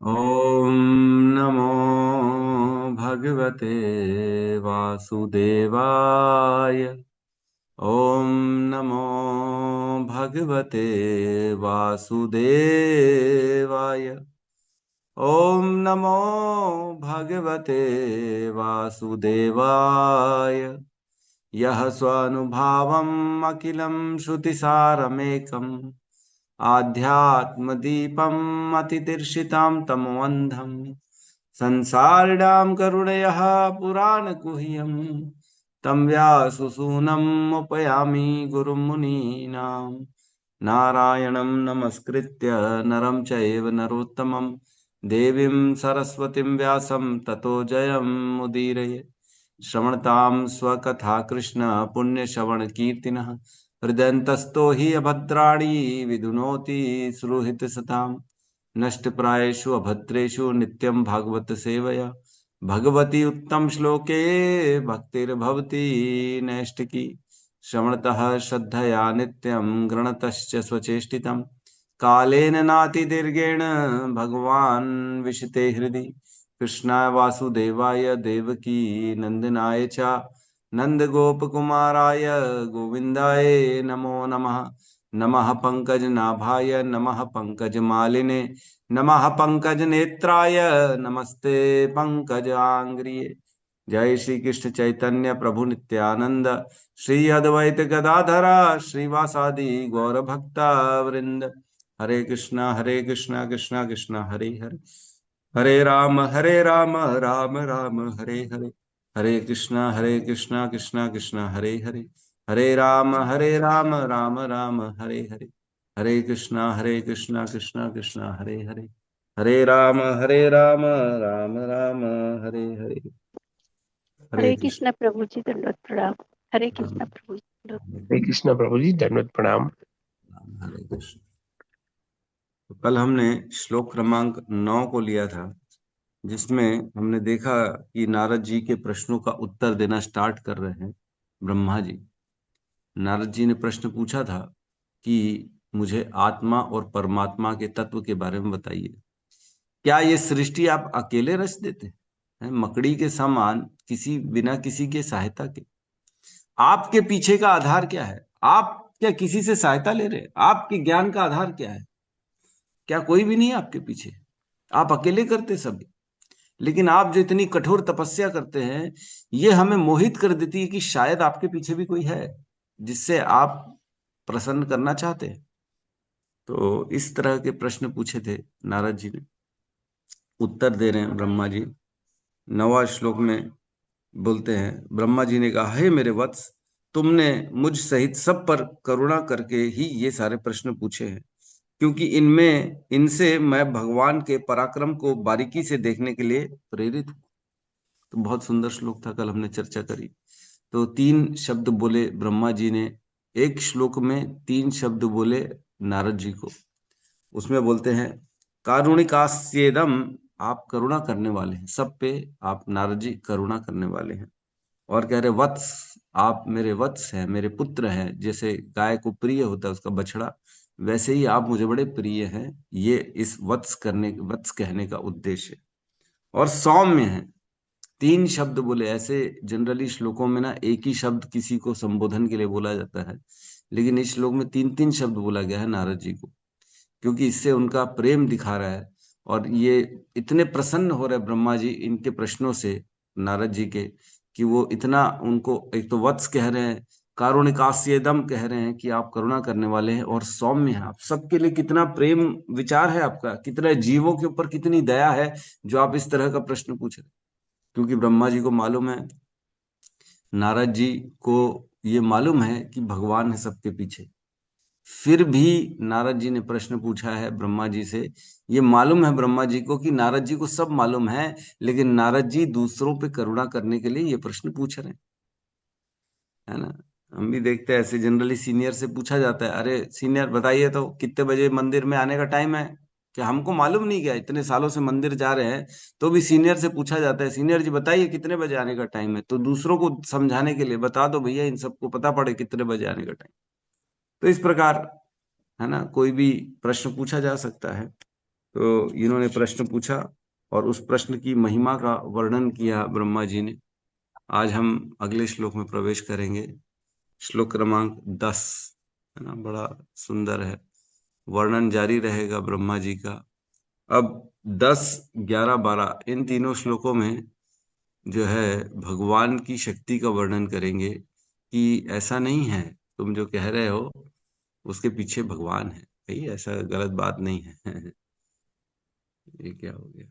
ॐ नमो भगवते वासुदेवाय। ॐ नमो भगवते वासुदेवाय। ॐ नमो भगवते वासुदेवाय। यः स्वानुभावम् अखिलं श्रुतिसारमेकम् आध्यात्मदीपम् अतितीर्षितां तमोऽन्धम् संसारिणां करुणयः पुराणगुह्यम् तं व्याससूनम् उपयामि गुरुं मुनीनां। नारायणं नमस्कृत्य नरं चैव नरोत्तमं देवीं सरस्वतीं व्यासं ततो जयमुदीरये। श्रवणतां स्वकथा कृष्ण पुण्यश्रवणकीर्तिनः हृदयन्तस्तो हि अभद्राणि विधुनोति सुहृतसताम्। नष्टप्रायेषु अभद्रेषु नित्यं भागवत सेवया भगवती उत्तम श्लोके भक्तिर्भवति नैष्टिकी। श्रवणतः श्रद्धया नित्यं गृणतश्च स्वचेष्टितं कालेन नातिदीर्घेण भगवान् विशते हृदि। कृष्णाय वासुदेवाय देवकी नंदनाय च नंदगोपकुमाराय गोविन्दाय नमो नमः। नमः पंकजनाभाय नमः पंकजमालिने नमः पंकजनेत्राय नमस्ते पंकजांग्रिये। जय श्री कृष्ण चैतन्य प्रभु नित्यानंद श्री अद्वैत गदाधरा श्रीवासादि गौर भक्ता वृंद। हरे कृष्णा कृष्णा कृष्णा हरे हरे हरे राम राम राम हरे हरे। हरे कृष्णा कृष्णा कृष्णा हरे हरे राम राम राम हरे हरे। हरे कृष्णा कृष्णा कृष्णा हरे राम राम राम हरे हरे। हरे हरे कृष्ण। कृष्ण प्रभु जी दंडवत प्रणाम। हरे कृष्ण प्रभु जी दंडवत। हरे कृष्ण प्रभु जी, दंडवत प्रणाम। हरे कृष्ण। तो कल हमने श्लोक क्रमांक 9 को लिया था, जिसमें हमने देखा कि नारद जी के प्रश्नों का उत्तर देना स्टार्ट कर रहे हैं ब्रह्मा जी। नारद जी ने प्रश्न पूछा था कि मुझे आत्मा और परमात्मा के तत्व के बारे में बताइए। क्या ये सृष्टि आप अकेले रच देते हैं, मकड़ी के समान, किसी बिना किसी के सहायता के? आपके पीछे का आधार क्या है? आप क्या किसी से सहायता ले रहे हैं? आपके ज्ञान का आधार क्या है? क्या कोई भी नहीं है आपके पीछे? आप अकेले करते सब। लेकिन आप जो इतनी कठोर तपस्या करते हैं, ये हमें मोहित कर देती है कि शायद आपके पीछे भी कोई है जिससे आप प्रसन्न करना चाहते हैं। तो इस तरह के प्रश्न पूछे थे नारद जी ने। उत्तर दे रहे हैं ब्रह्मा जी। 9वां श्लोक में बोलते हैं, ब्रह्मा जी ने कहा, हे मेरे वत्स, तुमने मुझ सहित सब पर करुणा करके ही ये सारे प्रश्न पूछे हैं, क्योंकि इनमें इनसे मैं भगवान के पराक्रम को बारीकी से देखने के लिए प्रेरित हूं। तो बहुत सुंदर श्लोक था, कल हमने चर्चा करी। तो 3 शब्द बोले ब्रह्मा जी ने, एक श्लोक में 3 शब्द बोले नारद जी को। उसमें बोलते हैं, कारुणिकास्येदम, आप करुणा करने वाले हैं सब पे। आप नारद जी करुणा करने वाले हैं। और कह रहे वत्स, आप मेरे वत्स हैं, मेरे पुत्र हैं। जैसे गाय को प्रिय होता है उसका बछड़ा, वैसे ही आप मुझे बड़े प्रिय हैं। ये इस वत्स कहने का उद्देश्य है। और सौम्य है। 3 शब्द बोले। ऐसे जनरली श्लोकों में ना एक ही शब्द किसी को संबोधन के लिए बोला जाता है, लेकिन इस श्लोक में 3 शब्द बोला गया है नारद जी को, क्योंकि इससे उनका प्रेम दिखा रहा है। और ये इतने प्रसन्न हो रहे ब्रह्मा जी इनके प्रश्नों से, नारद जी के, कि वो इतना उनको एक तो वत्स कह रहे हैं, कारुणिकास्येदम कह रहे हैं कि आप करुणा करने वाले हैं, और सौम्य हैं। आप सबके लिए कितना प्रेम विचार है आपका, कितने जीवों के ऊपर कितनी दया है जो आप इस तरह का प्रश्न पूछ रहे हैं। क्योंकि ब्रह्मा जी को मालूम है, नारद जी को ये मालूम है कि भगवान है सबके पीछे। फिर भी नारद जी ने प्रश्न पूछा है ब्रह्मा जी से। ये मालूम है ब्रह्मा जी को कि नारद जी को सब मालूम है, लेकिन नारद जी दूसरों पे करुणा करने के लिए ये प्रश्न पूछ रहे हैं, है ना। हम भी देखते हैं ऐसे, जनरली सीनियर से पूछा जाता है, अरे सीनियर बताइए तो कितने बजे मंदिर में आने का टाइम है? क्या हमको मालूम नहीं? क्या इतने सालों से मंदिर जा रहे हैं तो भी सीनियर से पूछा जाता है, सीनियर जी बताइए कितने बजे आने का टाइम है? तो दूसरों को समझाने के लिए बता दो भैया, इन सबको पता पड़े कितने बजे आने का टाइम। तो इस प्रकार, है ना, कोई भी प्रश्न पूछा जा सकता है। तो इन्होंने प्रश्न पूछा और उस प्रश्न की महिमा का वर्णन किया ब्रह्मा जी ने। आज हम अगले श्लोक में प्रवेश करेंगे। श्लोक क्रमांक 10 है ना, बड़ा सुंदर है। वर्णन जारी रहेगा ब्रह्मा जी का। अब 10, 11, 12 इन तीनों श्लोकों में जो है भगवान की शक्ति का वर्णन करेंगे कि ऐसा नहीं है, तुम जो कह रहे हो उसके पीछे भगवान है भाई, ऐसा गलत बात नहीं है। ये क्या हो गया?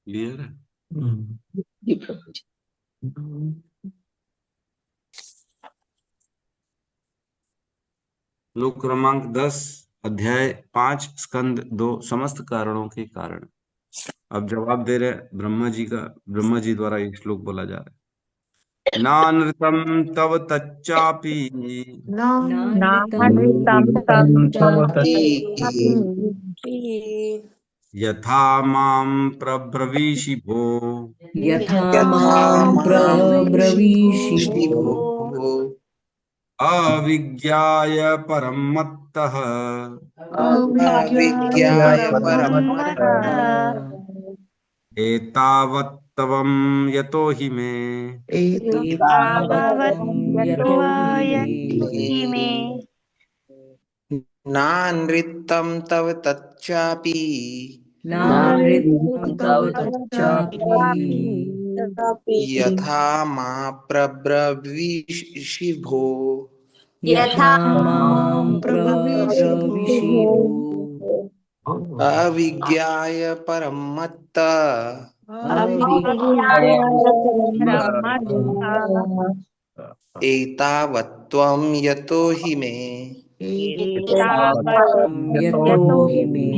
क्लियर है? जी प्रभु जी। श्लोक क्रमांक 10, अध्याय 5, स्कंद 2, समस्त कारणों के कारण। अब जवाब दे रहे ब्रह्मा जी का। ब्रह्मा जी द्वारा ये श्लोक बोला जा रहा है। नानृतम तव तच्चापि नानृतं नानृतं तव तच्चापि यथा माम प्रब्रवीषि भो यथा यथा मां प्रवीशिभो प्रब्रवीषि भो अविज्ञाय परम मत्तः अविज्ञाय अविज्ञाय परमतः परमतः एतावत्तवं यतो हि मे एतावत् एतावत्त्वं यतो यतो हि मे वयति मे नानृतं तव तच्चापि नानृतं तव तच्चापि नानृतं यथा मा प्रब्रवीषि भो यथा मां प्रभविष्यभो प्रब्रवीषि भो अविज्ञाय परं मत्तः अविज्ञाय परमतः एतावत्त्वं यतो हि मे एतावत् यतो यतो हि मे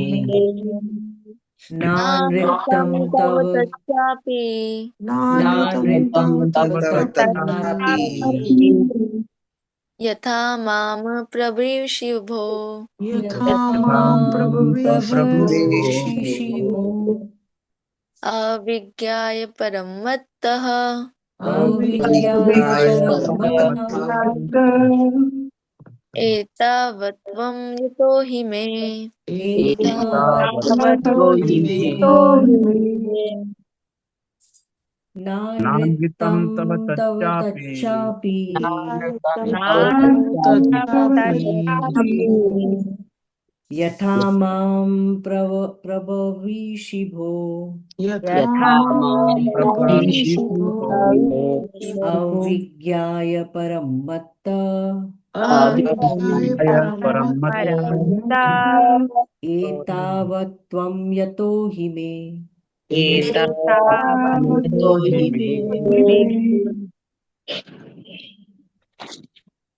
नानृतं तव नानृतं तव तव तच्चापि तच्चापि यथा मां प्रवेशिभो यथा मां मां प्रब्रवीषि प्रब्रवीषि भो अविज्ञाय परं मत्तः अविज्ञाय अविज्ञाय परमतः भो एतावत्त्वं यतो हि मे एतावत्तो हि मे नानृतं तव तच्चापि यथा मां प्रभविषि भो यथा प्रभविष्यभो अविज्ञाय परं मत्तः अविज्ञाय परमतः एतावत्त्वं यतो हि मे एतावत्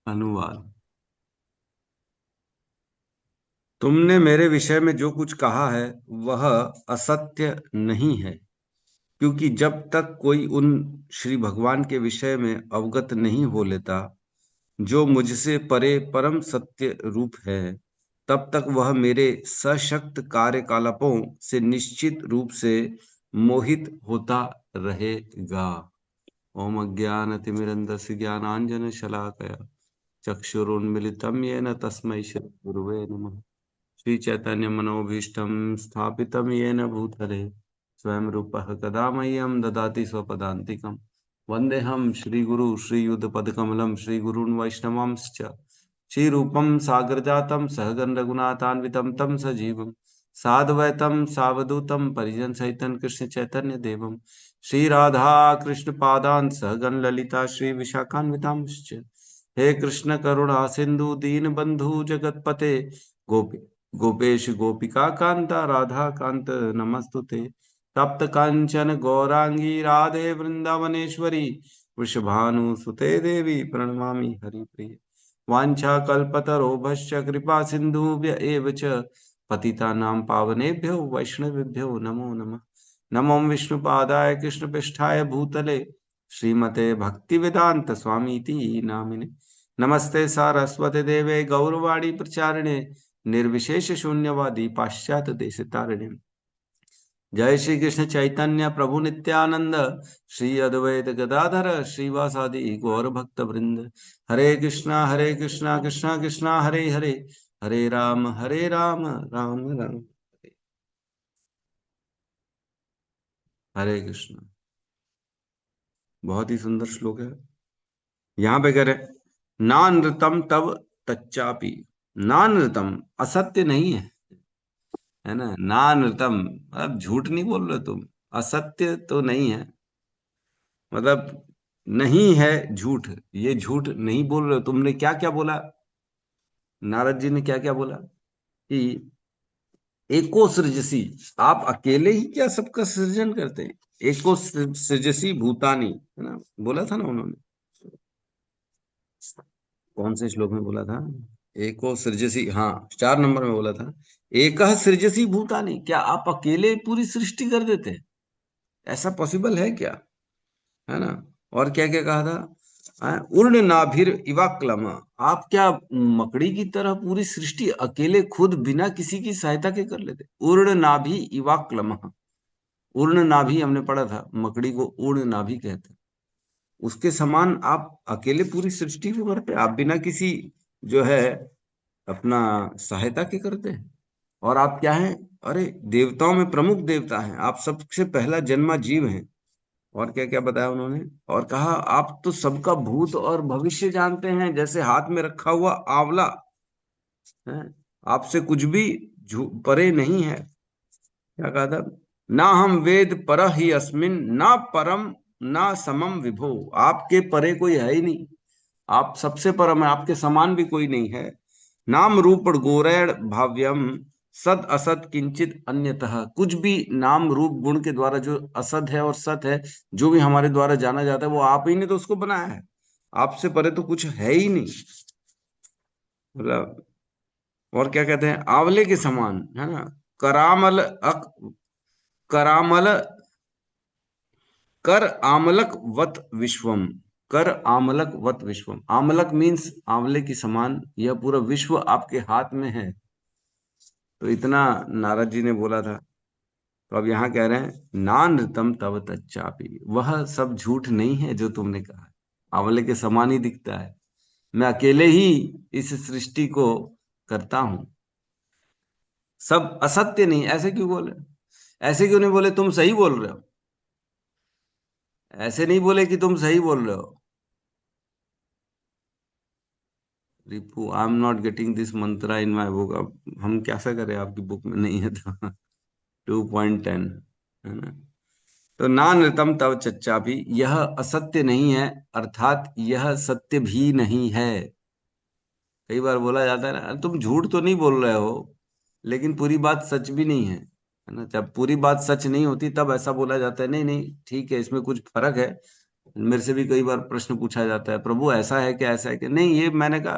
अनुवाद। तुमने मेरे विषय में जो कुछ कहा है वह असत्य नहीं है, क्योंकि जब तक कोई उन श्री भगवान के विषय में अवगत नहीं हो लेता जो मुझसे परे परम सत्य रूप है, तब तक वह मेरे सशक्त कार्यकलापों से निश्चित रूप से मोहित होता रहेगा। ओम अज्ञानतिमिरन्धस्य ज्ञानाञ्जन शलाकया चक्षुरुन्मिलितं येन तस्मै श्री गुरुवे नमः। श्री चैतन्य मनोभीष्टं स्थापितं येन भूतले स्वयं रूपः कदा मह्यं ददाति स्वपदान्तिकम्। वन्देऽहं श्रीगुरु श्रीयुतपदकमलं श्रीगुरून् वैष्णवांश्च श्रीरूपं सागरजातं सहगण रघुनाथान्वितं तं सजीवं साद्वैतं सावधूतं परिजनसहितं कृष्ण चैतन्य देवं श्री राधा कृष्ण पादान् सहगण ललिता श्री विशाखान्वितांश्च। हे कृष्ण करुणा सिंधु दीन बंधु जगतपते गोपी गोपेश गोपिका कांता राधा कांत नमस्तुते। तप्त कांचन गौरांगी राधे वृंदावनेश्वरी वृषभानुसुते देवी प्रणमामि हरिप्रिय। वाञ्छाकल्पतरोभश्च कृपा सिन्धुभ्य एव च पतितानां पावनेभ्यो वैष्णवेभ्यो नमो नमः। नमो विष्णुपादाय कृष्णपृष्ठाय भूतले श्रीमते भक्तिवेदांत स्वामीति नामिने नमस्ते सारस्वते देवे गौरवाणी प्रचारिणे निर्विशेष शून्यवादी पाश्चात्य देश तारिणे। जय श्री कृष्ण चैतन्य प्रभु नित्यानंद श्री अद्वैत गदाधर श्रीवासादि गौर भक्त वृंद। हरे कृष्णा कृष्णा कृष्णा हरे हरे, हरे राम राम राम। हरे कृष्ण। बहुत ही सुंदर श्लोक है। यहाँ पे कह रहे नानृतम तव तच्चापि। नानृतम असत्य नहीं है ना। नानृतम मतलब झूठ नहीं बोल रहे तुम, असत्य तो नहीं है, मतलब नहीं है झूठ, ये झूठ नहीं बोल रहे हो। तुमने क्या क्या बोला, नारद जी ने क्या क्या बोला कि एको सृजसी, आप अकेले ही क्या सबका सृजन करते हैं। एको सृजसी भूतानी, है ना, बोला था ना उन्होंने। कौन से श्लोक में बोला था? एको सृजसी, हाँ 4 नंबर में बोला था। एकः सृजसी भूतानी, क्या आप अकेले पूरी सृष्टि कर देते हैं? ऐसा पॉसिबल है क्या, है ना। और क्या क्या कहा था? उर्ण नाभिर इवाक्लम, आप क्या मकड़ी की तरह पूरी सृष्टि अकेले खुद बिना किसी की सहायता के कर लेते? उर्ण नाभि इवाक्लम। उर्ण नाभि हमने पढ़ा था, मकड़ी को उर्ण नाभि कहते हैं। उसके समान आप अकेले पूरी सृष्टि को करते, आप बिना किसी जो है अपना सहायता के करते हैं। और आप क्या हैं? अरे देवताओं में प्रमुख देवता हैं, आप सबसे पहला जन्मा जीव हैं। और क्या क्या बताया उन्होंने? और कहा आप तो सबका भूत और भविष्य जानते हैं, जैसे हाथ में रखा हुआ आंवला है, आपसे कुछ भी परे नहीं है। क्या कहा था? ना हम वेद पर ही अस्मिन, ना परम ना समम विभो, आपके परे कोई है ही नहीं, आप सबसे परम है, आपके समान भी कोई नहीं है। नाम रूप गौरैण भाव्यम, सद असत किंचित अन्यतः, कुछ भी नाम रूप गुण के द्वारा जो असत है और सत है, जो भी हमारे द्वारा जाना जाता है, वो आप ही ने तो उसको बनाया है, आपसे परे तो कुछ है ही नहीं, मतलब। और क्या कहते हैं? आंवले के समान, है ना। करामल करामल कर आमलक वत विश्वम, कर आमलक वत विश्वम, आमलक मीन्स आंवले की समान, यह पूरा विश्व आपके हाथ में है। तो इतना नारद जी ने बोला था। तो अब यहाँ कह रहे हैं नानृतम तव तच्चापि, वह सब झूठ नहीं है जो तुमने कहा, आंवले के समान ही दिखता है, मैं अकेले ही इस सृष्टि को करता हूं, सब असत्य नहीं। ऐसे क्यों बोले? ऐसे क्यों नहीं बोले तुम सही बोल रहे हो? ऐसे नहीं बोले कि तुम सही बोल रहे हो। Ripu, I am not getting this Mantra in my book. अब हम कैसा करें, आपकी बुक में नहीं है तो 2.10, है ना। तो नानृतम तव चच्चा भी, यह असत्य नहीं है, अर्थात यह सत्य भी नहीं है। कई बार बोला जाता है ना, तुम झूठ तो नहीं बोल रहे हो, लेकिन पूरी बात सच भी नहीं है ना। जब पूरी बात सच नहीं होती तब ऐसा बोला जाता है, नहीं नहीं ठीक है, इसमें कुछ फर्क है। मेरे से भी कई बार प्रश्न पूछा जाता है, प्रभु ऐसा है क्या, ऐसा है क्या? नहीं, ये मैंने कहा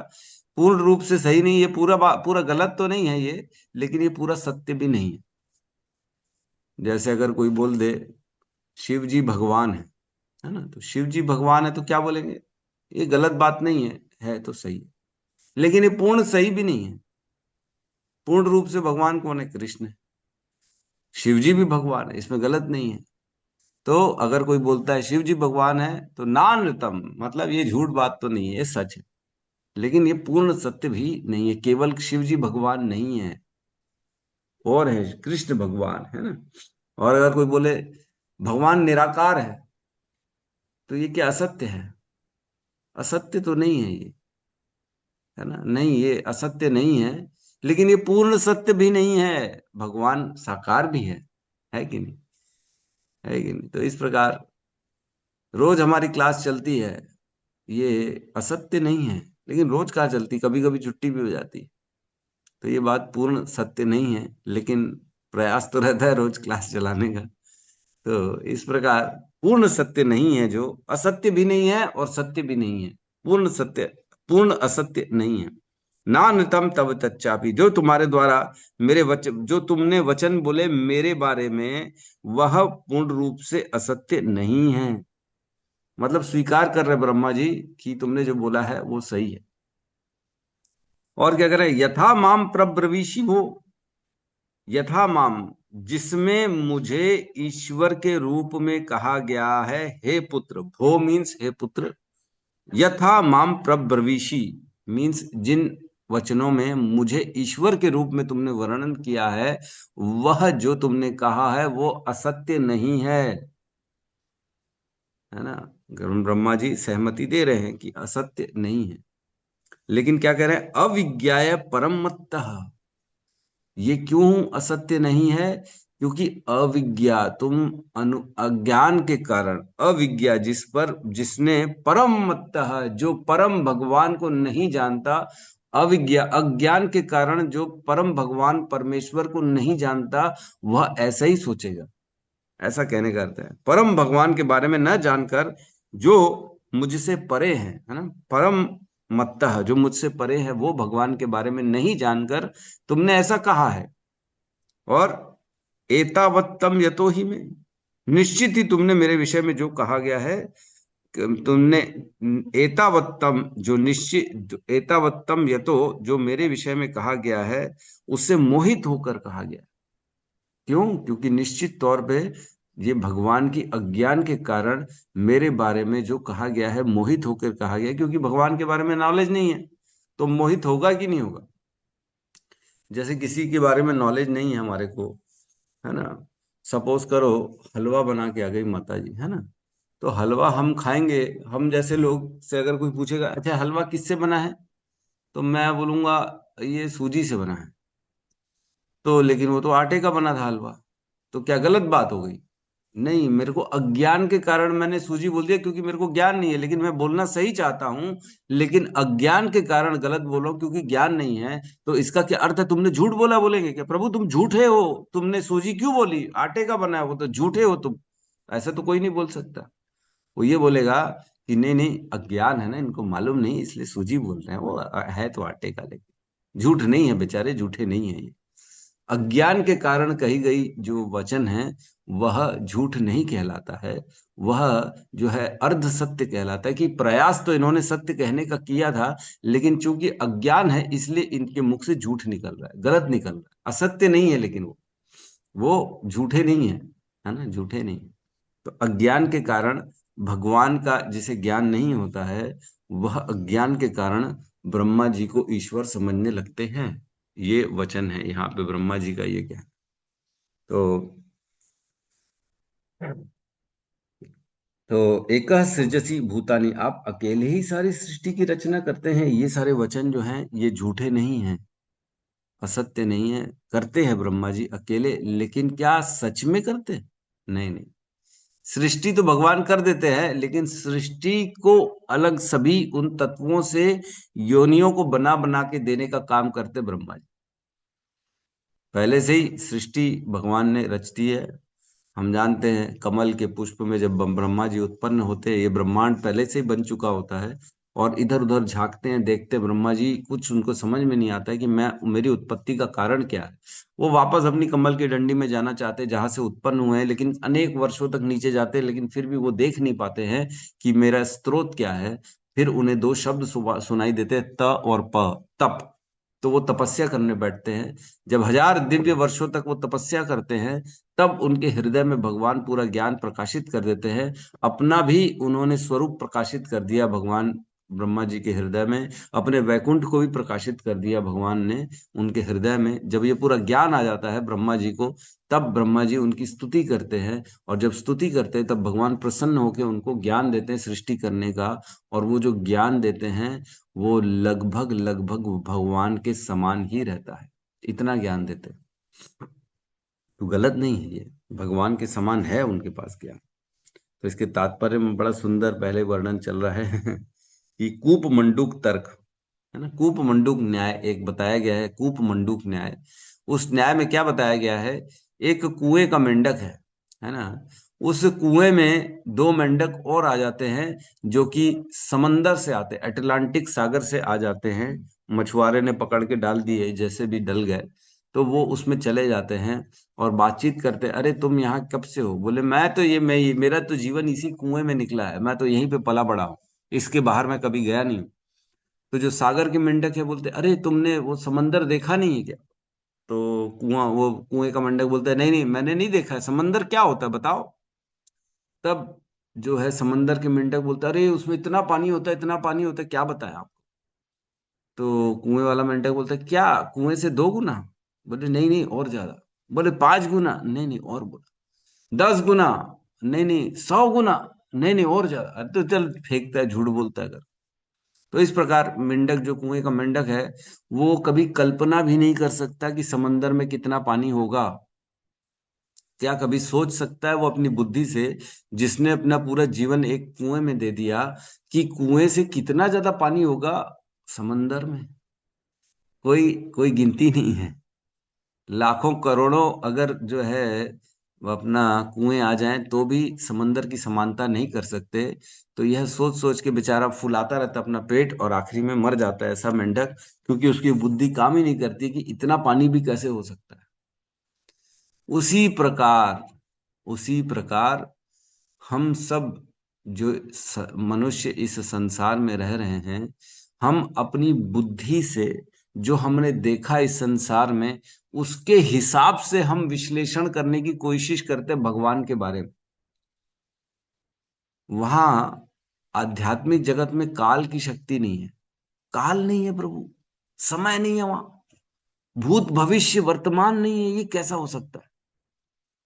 पूर्ण रूप से सही नहीं, ये पूरा गलत तो नहीं है ये, लेकिन ये पूरा सत्य भी नहीं है। जैसे अगर कोई बोल दे शिव जी भगवान है ना, तो शिव जी भगवान है तो क्या बोलेंगे? ये गलत बात नहीं है तो सही है, लेकिन ये पूर्ण सही भी नहीं है। पूर्ण रूप से भगवान कौन है? कृष्ण है। शिव जी भी भगवान है, इसमें गलत नहीं है। तो अगर कोई बोलता है शिव जी भगवान है, तो नानृतम मतलब ये झूठ बात तो नहीं है, ये सच है, लेकिन ये पूर्ण सत्य भी नहीं है। केवल शिव जी भगवान नहीं है, और है कृष्ण भगवान, है ना। और अगर कोई बोले भगवान निराकार है, तो ये क्या असत्य है? असत्य तो नहीं है ये, है ना। नहीं, ये असत्य नहीं है, लेकिन ये पूर्ण सत्य भी नहीं है। भगवान साकार भी है कि नहीं? है कि नहीं? तो इस प्रकार रोज हमारी क्लास चलती है, ये असत्य नहीं है, लेकिन रोज कहाँ चलती, कभी कभी छुट्टी भी हो जाती है। तो ये बात पूर्ण सत्य नहीं है, लेकिन प्रयास तो रहता है रोज क्लास चलाने का। तो इस प्रकार पूर्ण सत्य नहीं है, जो असत्य भी नहीं है और सत्य भी नहीं है, पूर्ण सत्य पूर्ण असत्य नहीं है। नानृतम तव तच्चापि, जो तुम्हारे द्वारा मेरे वचन, जो तुमने वचन बोले मेरे बारे में, वह पूर्ण रूप से असत्य नहीं है। मतलब स्वीकार कर रहे ब्रह्मा जी कि तुमने जो बोला है वो सही है, और क्या करें, यथा माम प्रब्रवीषि वो, यथा माम जिसमें मुझे ईश्वर के रूप में कहा गया है, हे पुत्र, भो मीन्स हे पुत्र, यथा माम प्रब्रवीषि मीन्स जिन वचनों में मुझे ईश्वर के रूप में तुमने वर्णन किया है, वह जो तुमने कहा है वो असत्य नहीं है ना। ब्रह्मा जी सहमति दे रहे हैं कि असत्य नहीं है, लेकिन क्या कह रहे हैं, अविज्ञाय परम मत्तः। ये क्यों असत्य नहीं है? क्योंकि अविज्ञा, तुम अज्ञान के कारण, अविज्ञा जिसने परम मत्तः, जो परम भगवान को नहीं जानता, अविज्ञा अज्ञान के कारण जो परम भगवान परमेश्वर को नहीं जानता, वह ऐसा ही सोचेगा। ऐसा कहने का अर्थ है, परम भगवान के बारे में न जानकर जो मुझसे परे है ना, परम मत्तः जो मुझसे परे है, वो भगवान के बारे में नहीं जानकर तुमने ऐसा कहा है। और एतावत्तम यतो ही में, निश्चित ही तुमने मेरे विषय में जो कहा गया है, तुमने एतावत्तम जो निश्चित, एतावत्तम यतो जो मेरे विषय में कहा गया है, उससे मोहित होकर कहा गया। क्यों? क्योंकि निश्चित तौर पे ये भगवान की अज्ञान के कारण मेरे बारे में जो कहा गया है, मोहित होकर कहा गया, क्योंकि भगवान के बारे में नॉलेज नहीं है, तो मोहित होगा कि नहीं होगा। जैसे किसी के बारे में नॉलेज नहीं है हमारे को, है ना, सपोज करो हलवा बना के आ गई माता जी, है ना, तो हलवा हम खाएंगे। हम जैसे लोग से अगर कोई पूछेगा, अच्छा हलवा किससे बना है, तो मैं बोलूंगा ये सूजी से बना है। तो लेकिन वो तो आटे का बना था हलवा, तो क्या गलत बात हो गई? नहीं, मेरे को अज्ञान के कारण मैंने सूजी बोल दिया, क्योंकि मेरे को ज्ञान नहीं है, लेकिन मैं बोलना सही चाहता हूं, लेकिन अज्ञान के कारण गलत बोलो, क्योंकि ज्ञान नहीं है। तो इसका क्या अर्थ है? तुमने झूठ बोला बोलेंगे क्या, प्रभु तुम झूठे हो, तुमने सूजी क्यों बोली, आटे का बना है वो, तो झूठे हो तुम। ऐसा तो कोई नहीं बोल सकता। वो ये बोलेगा कि नहीं नहीं, अज्ञान है ना, इनको मालूम नहीं, इसलिए सूजी बोल रहे हैं, वो है तो आटे का, लेकिन झूठ नहीं है, बेचारे झूठे नहीं है ये। अज्ञान के कारण कही गई जो वचन है, वह झूठ नहीं कहलाता है, वह जो है अर्ध सत्य कहलाता है। कि प्रयास तो इन्होंने सत्य कहने का किया था, लेकिन चूंकि अज्ञान है, इसलिए इनके मुख से झूठ निकल रहा है, गलत निकल रहा है, असत्य नहीं है, लेकिन वो झूठे नहीं है ना, झूठे नहीं। तो अज्ञान के कारण भगवान का जिसे ज्ञान नहीं होता है, वह अज्ञान के कारण ब्रह्मा जी को ईश्वर समझने लगते हैं। ये वचन है यहाँ पे ब्रह्मा जी का, ये क्या है। तो तो एक सृजसी भूतानी, आप अकेले ही सारी सृष्टि की रचना करते हैं। ये सारे वचन जो हैं ये झूठे नहीं हैं, असत्य नहीं है। करते हैं ब्रह्मा जी अकेले, लेकिन क्या सच में करते? नहीं नहीं, सृष्टि तो भगवान कर देते हैं, लेकिन सृष्टि को अलग सभी उन तत्वों से योनियों को बना बना के देने का काम करते ब्रह्मा जी। पहले से ही सृष्टि भगवान ने रच दी है। हम जानते हैं कमल के पुष्प में जब ब्रह्मा जी उत्पन्न होते हैं, ये ब्रह्मांड पहले से ही बन चुका होता है। और इधर उधर झांकते हैं, देखते हैं ब्रह्मा जी, कुछ उनको समझ में नहीं आता है कि मेरी उत्पत्ति का कारण क्या है। वो वापस अपनी कमल की डंडी में जाना चाहते हैं जहां से उत्पन्न हुए हैं, लेकिन अनेक वर्षों तक नीचे जाते हैं, लेकिन फिर भी वो देख नहीं पाते हैं कि मेरा स्रोत क्या है। फिर उन्हें दो शब्द सुनाई देते हैं, त और प, तप। तो वो तपस्या करने बैठते हैं। जब 1000 दिव्य वर्षों तक वो तपस्या करते हैं, तब उनके हृदय में भगवान पूरा ज्ञान प्रकाशित कर देते हैं। अपना भी उन्होंने स्वरूप प्रकाशित कर दिया भगवान ब्रह्मा जी के हृदय में, अपने वैकुंठ को भी प्रकाशित कर दिया भगवान ने उनके हृदय में। जब ये पूरा ज्ञान आ जाता है ब्रह्मा जी को, तब ब्रह्मा जी उनकी स्तुति करते हैं। और जब स्तुति करते हैं, तब भगवान प्रसन्न होकर उनको ज्ञान देते हैं सृष्टि करने का। और वो जो ज्ञान देते हैं, वो लगभग लगभग भगवान के समान ही रहता है, इतना ज्ञान देते हैं। तो गलत नहीं है, ये भगवान के समान है उनके पास ज्ञान। तो इसके तात्पर्य में बड़ा सुंदर पहले वर्णन चल रहा है कि कूप मंडूक तर्क, है ना, कूप मंडूक न्याय एक बताया गया है। कूप मंडूक न्याय, उस न्याय में क्या बताया गया है, एक कुएं का मेंढक है ना, उस कुएं में दो मेंढक और आ जाते हैं, जो कि समंदर से आते, अटलांटिक सागर से आ जाते हैं। मछुआरे ने पकड़ के डाल दिए, जैसे भी डल गए, तो वो उसमें चले जाते हैं और बातचीत करते हैं। अरे तुम यहाँ कब से हो? बोले मैं तो मेरा तो जीवन इसी कुएं में निकला है, मैं तो यहीं पे पला बड़ा हूँ, इसके बाहर मैं कभी गया नहीं हूँ। तो जो सागर के मेंढक है बोलते अरे तुमने वो समंदर देखा नहीं है क्या? तो वो कुएं का मेंढक बोलता है नहीं नहीं मैंने नहीं देखा है, समंदर क्या होता है बताओ। तब जो है समंदर के मेंढक बोलता है अरे उसमें इतना पानी होता है, इतना पानी होता है, क्या बताया आप? तो कुएं वाला मेंढक बोलता है क्या कुएं से 2 गुना? बोले नहीं नहीं और ज्यादा। बोले 5 गुना? नहीं नहीं और बोला 10 गुना? नहीं नहीं 100 गुना? नहीं नहीं और ज्यादा। अरे तो चल फेंकता है, झूठ बोलता है अगर। तो इस प्रकार मेंढक, जो कुएं का मेंढक है, वो कभी कल्पना भी नहीं कर सकता कि समंदर में कितना पानी होगा। क्या कभी सोच सकता है वो अपनी बुद्धि से, जिसने अपना पूरा जीवन एक कुएं में दे दिया, कि कुएं से कितना ज्यादा पानी होगा समंदर में? कोई कोई गिनती नहीं है। लाखों करोड़ों अगर जो है वो अपना कुएं आ जाएं तो भी समंदर की समानता नहीं कर सकते। तो यह सोच सोच के बेचारा फुलाता रहता अपना पेट और आखिरी में मर जाता है ऐसा मेंढक, क्योंकि उसकी बुद्धि काम ही नहीं करती कि इतना पानी भी कैसे हो सकता है। उसी प्रकार उसी प्रकार हम सब जो मनुष्य इस संसार में रह रहे हैं, हम अपनी बुद्धि से जो हमने देखा इस संसार में, उसके हिसाब से हम विश्लेषण करने की कोशिश करते हैं भगवान के बारे में। वहां आध्यात्मिक जगत में काल की शक्ति नहीं है। काल नहीं है प्रभु, समय नहीं है वहां, भूत भविष्य वर्तमान नहीं है। ये कैसा हो सकता है?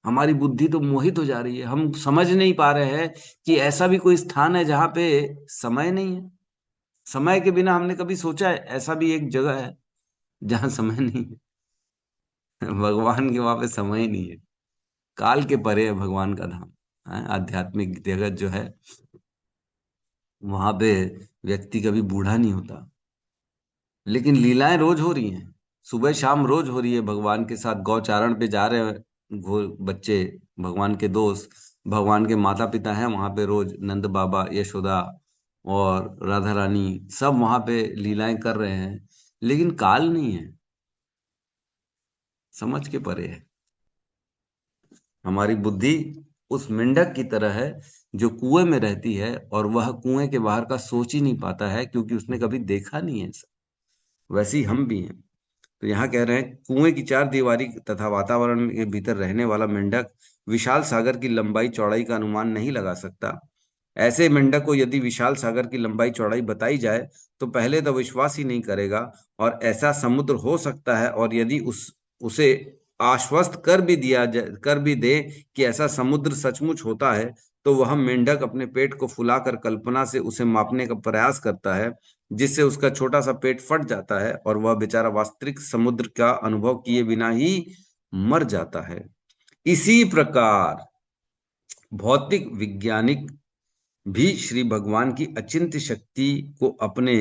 हमारी बुद्धि तो मोहित हो जा रही है, हम समझ नहीं पा रहे हैं कि ऐसा भी कोई स्थान है जहां पे समय नहीं है। समय के बिना हमने कभी सोचा है ऐसा भी एक जगह है जहां समय नहीं है? भगवान के वहां पे समय ही नहीं है। काल के परे है भगवान का धाम। आध्यात्मिक जगत जो है वहां पे व्यक्ति कभी बूढ़ा नहीं होता। लेकिन लीलाएं रोज हो रही हैं, सुबह शाम रोज हो रही है। भगवान के साथ गौचारण पे जा रहे हैं बच्चे, भगवान के दोस्त, भगवान के माता पिता हैं वहां पे रोज, नंद बाबा, यशोदा और राधा रानी, सब वहां पे लीलाएं कर रहे हैं। लेकिन काल नहीं है, समझ के परे है। हमारी बुद्धि उस मेंढक की तरह है जो कुएं में रहती है, और वह कुएं के बाहर का सोच ही नहीं पाता है क्योंकि उसने कभी देखा नहीं है ऐसा। वैसे ही हम भी हैं। तो यहाँ कह रहे हैं कुएं की 4 दीवारी तथा वातावरण के भीतर रहने वाला मेंढक विशाल सागर की लंबाई चौड़ाई का अनुमान नहीं लगा सकता। ऐसे मेंढक को यदि विशाल सागर की लंबाई चौड़ाई बताई जाए तो पहले तो विश्वास ही नहीं करेगा, और ऐसा समुद्र हो सकता है, और यदि उसे आश्वस्त कर भी दे कि ऐसा समुद्र सचमुच होता है, तो वह मेंढक अपने पेट को फुलाकर कल्पना से उसे मापने का प्रयास करता है, जिससे उसका छोटा सा पेट फट जाता है और वह बेचारा वास्तविक समुद्र का अनुभव किए बिना ही मर जाता है। इसी प्रकार भौतिक वैज्ञानिक भी श्री भगवान की अचिंत्य शक्ति को अपने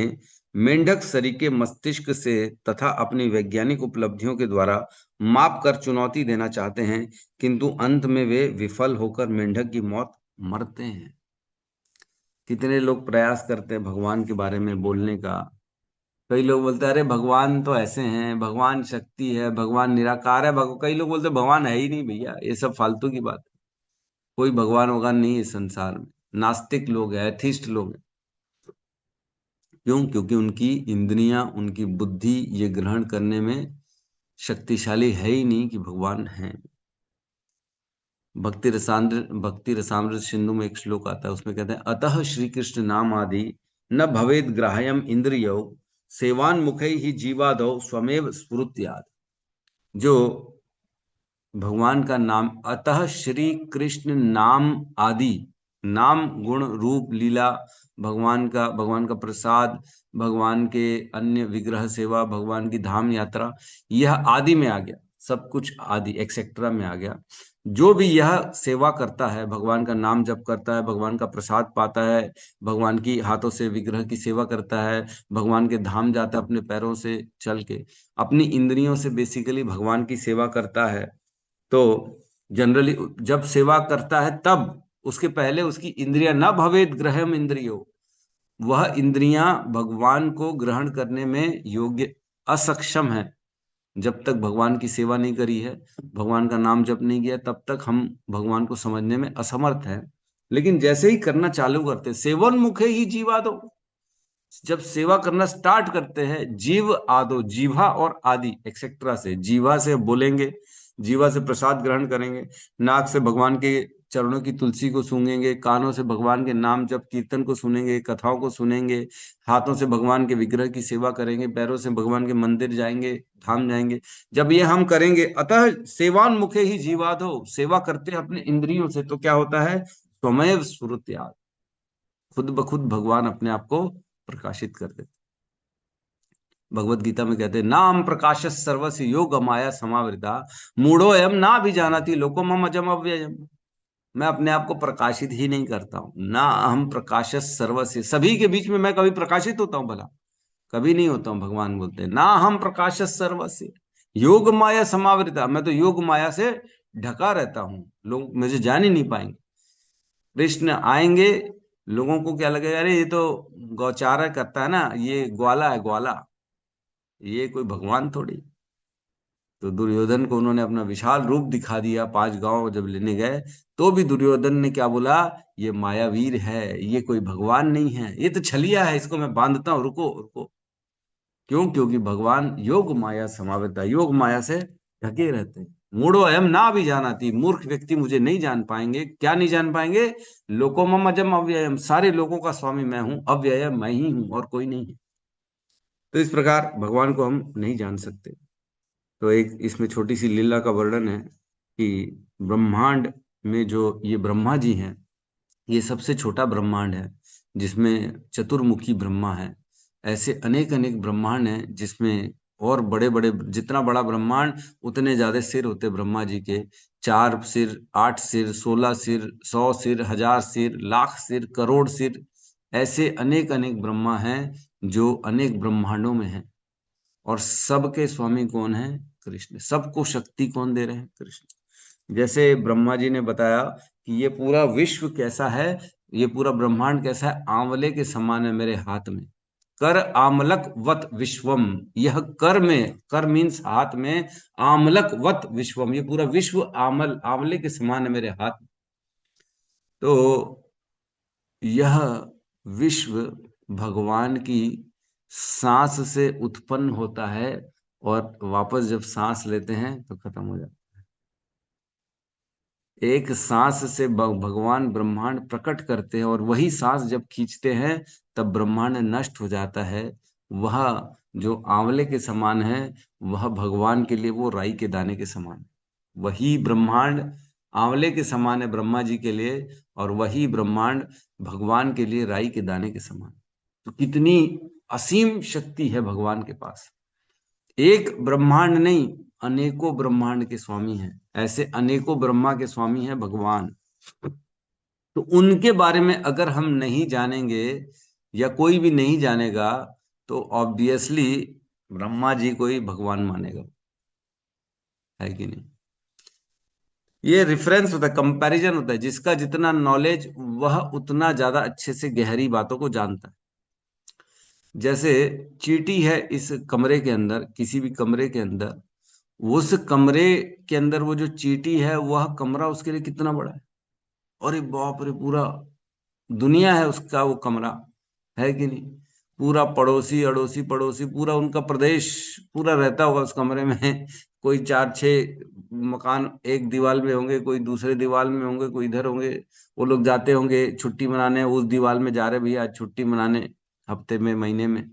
मेंढक सरीखे मस्तिष्क से तथा अपनी वैज्ञानिक उपलब्धियों के द्वारा माप कर चुनौती देना चाहते हैं, किंतु अंत में वे विफल होकर मेंढक की मौत मरते हैं। कितने लोग प्रयास करते हैं भगवान के बारे में बोलने का। कई लोग बोलते हैं अरे भगवान तो ऐसे हैं, भगवान शक्ति है, भगवान निराकार है। कई लोग बोलते हैं भगवान है ही नहीं भैया, ये सब फालतू की बात है। कोई भगवान वगवान नहीं है इस संसार में। नास्तिक लोग हैं, एथिस्ट लोग हैं। क्यों? क्योंकि उनकी इंद्रियां, उनकी बुद्धि ये ग्रहण करने में शक्तिशाली है ही नहीं कि भगवान है। भक्ति रसामृत सिंधु में एक श्लोक आता है, उसमें कहते हैं अतः श्री कृष्ण नाम आदि न भवेद ग्राह्यम इंद्रियो सेवान मुखै ही जीवादो स्वमेव स्फुरुत्याद। जो भगवान का नाम, अतः श्री कृष्ण नाम आदि, नाम गुण रूप लीला, भगवान का प्रसाद, भगवान के अन्य विग्रह सेवा, भगवान की धाम यात्रा, यह आदि में आ गया। सब कुछ आदि एक्सेट्रा में आ गया। जो भी यह सेवा करता है, भगवान का नाम जप करता है, भगवान का प्रसाद पाता है, भगवान की हाथों से विग्रह की सेवा करता है, भगवान के धाम जाता है अपने पैरों से चल के, अपनी इंद्रियों से बेसिकली भगवान की सेवा करता है। तो जनरली जब सेवा करता है तब उसके पहले उसकी इंद्रियां न भवेद ग्रहम इंद्रियो, वह इंद्रियां भगवान को ग्रहण करने में योग्य असक्षम है। जब तक भगवान की सेवा नहीं करी है, भगवान का नाम जप नहीं किया, तब तक हम भगवान को समझने में असमर्थ हैं। लेकिन जैसे ही करना चालू करते, सेवन मुखे ही जीवा दो, जब सेवा करना स्टार्ट करते हैं, जीव आदो, जीवा और आदि एक्सेट्रा से, जीवा से बोलेंगे, जीवा से प्रसाद ग्रहण करेंगे, नाक से भगवान के चरणों की तुलसी को सूंघेंगे, कानों से भगवान के नाम जप कीर्तन को सुनेंगे, कथाओं को सुनेंगे, हाथों से भगवान के विग्रह की सेवा करेंगे, पैरों से भगवान के मंदिर जाएंगे, धाम जाएंगे। जब ये हम करेंगे, अतः सेवान मुखे ही जीवादो, सेवा करते हैं अपने इंद्रियों से, तो क्या होता है, स्वमेव स्फुरत्यात्, खुद ब खुद भगवान अपने आप को प्रकाशित कर देते। भगवत गीता में कहते हैं, नाम प्रकाश सर्वस्य योग माया समावृता मूढ़ो एवं ना भी जानाति लोको मम अजम अव्ययम। मैं अपने आप को प्रकाशित ही नहीं करता हूं, ना हम प्रकाश सर्वस्य, सभी के बीच में मैं कभी प्रकाशित होता हूं भला? कभी नहीं होता हूं। भगवान बोलते हैं, ना हम प्रकाश सर्वस्य योग माया समावृता, मैं तो योग माया से ढका रहता हूं, लोग मुझे जान ही नहीं पाएंगे। कृष्ण आएंगे, लोगों को क्या लगेगा, अरे ये तो गौचारा करता है ना, ये ग्वाला है ग्वाला, ये कोई भगवान थोड़ी। तो दुर्योधन को उन्होंने अपना विशाल रूप दिखा दिया, 5 गांव जब लेने गए, तो भी दुर्योधन ने क्या बोला, ये मायावीर है, ये कोई भगवान नहीं है, ये तो छलिया है, इसको मैं बांधता हूं, रुको रुको। क्यों? क्योंकि भगवान योग माया समावृता, योग माया से ढके रहते हैं। मूढ़ो अयम ना भी जानाति, मूर्ख व्यक्ति मुझे नहीं जान पाएंगे। क्या नहीं जान पाएंगे? लोको मम अजम अव्ययम, सारे लोगों का स्वामी मैं हूं, अव्यय मैं ही हूं और कोई नहीं है। तो इस प्रकार भगवान को हम नहीं जान सकते। तो एक इसमें छोटी सी लीला का वर्णन है कि ब्रह्मांड में जो ये ब्रह्मा जी हैं, ये सबसे छोटा ब्रह्मांड है जिसमें चतुर्मुखी ब्रह्मा है। ऐसे अनेक अनेक ब्रह्मांड हैं जिसमें और बड़े बड़े, जितना बड़ा ब्रह्मांड उतने ज्यादा सिर होते ब्रह्मा जी के। 4 सिर, 8 सिर, 16 सिर, 100 सिर, 1000 सिर, लाख सिर, करोड़ सिर, ऐसे अनेक अनेक ब्रह्मा हैं जो अनेक ब्रह्मांडों में हैं। और सबके स्वामी कौन है? कृष्ण। सबको शक्ति कौन दे रहे हैं? कृष्ण। जैसे ब्रह्मा जी ने बताया कि ये पूरा विश्व कैसा है, ये पूरा ब्रह्मांड कैसा है, आंवले के समान है मेरे हाथ में। कर आमलक वत विश्वम, यह कर में, कर मीन्स हाथ में, आमलक वत विश्वम, ये पूरा विश्व आंवले के समान है मेरे हाथ में। तो यह विश्व भगवान की सांस से उत्पन्न होता है और वापस जब सांस लेते हैं तो खत्म हो जाता है। एक सांस से भगवान ब्रह्मांड प्रकट करते हैं और वही सांस जब खींचते हैं तब ब्रह्मांड नष्ट हो जाता है। वह जो आंवले के समान है, वह भगवान के लिए वो राई के दाने के समान है। वही ब्रह्मांड आंवले के समान है ब्रह्मा जी के लिए, और वही ब्रह्मांड भगवान के लिए राई के दाने के समान। तो कितनी असीम शक्ति है भगवान के पास। एक ब्रह्मांड नहीं, अनेकों ब्रह्मांड के स्वामी हैं। ऐसे अनेकों ब्रह्मा के स्वामी हैं भगवान। तो उनके बारे में अगर हम नहीं जानेंगे या कोई भी नहीं जानेगा तो ऑब्वियसली ब्रह्मा जी को ही भगवान मानेगा, है कि नहीं? ये रेफरेंस होता है, कंपैरिजन होता है। जिसका जितना नॉलेज, वह उतना ज्यादा अच्छे से गहरी बातों को जानता है। जैसे चींटी है इस कमरे के अंदर, किसी भी कमरे के अंदर, उस कमरे के अंदर वो जो चींटी है, वह कमरा उसके लिए कितना बड़ा है। अरे बाप रे, पूरा दुनिया है उसका वो कमरा, है कि नहीं? पूरा पड़ोसी अड़ोसी पड़ोसी, पूरा उनका प्रदेश पूरा रहता होगा उस कमरे में। कोई 4-6 मकान एक दीवार में होंगे, कोई दूसरे दीवार में होंगे, कोई इधर होंगे। वो लोग जाते होंगे छुट्टी मनाने, उस दीवार में जा रहे भैया आज छुट्टी मनाने, हफ्ते में, महीने में,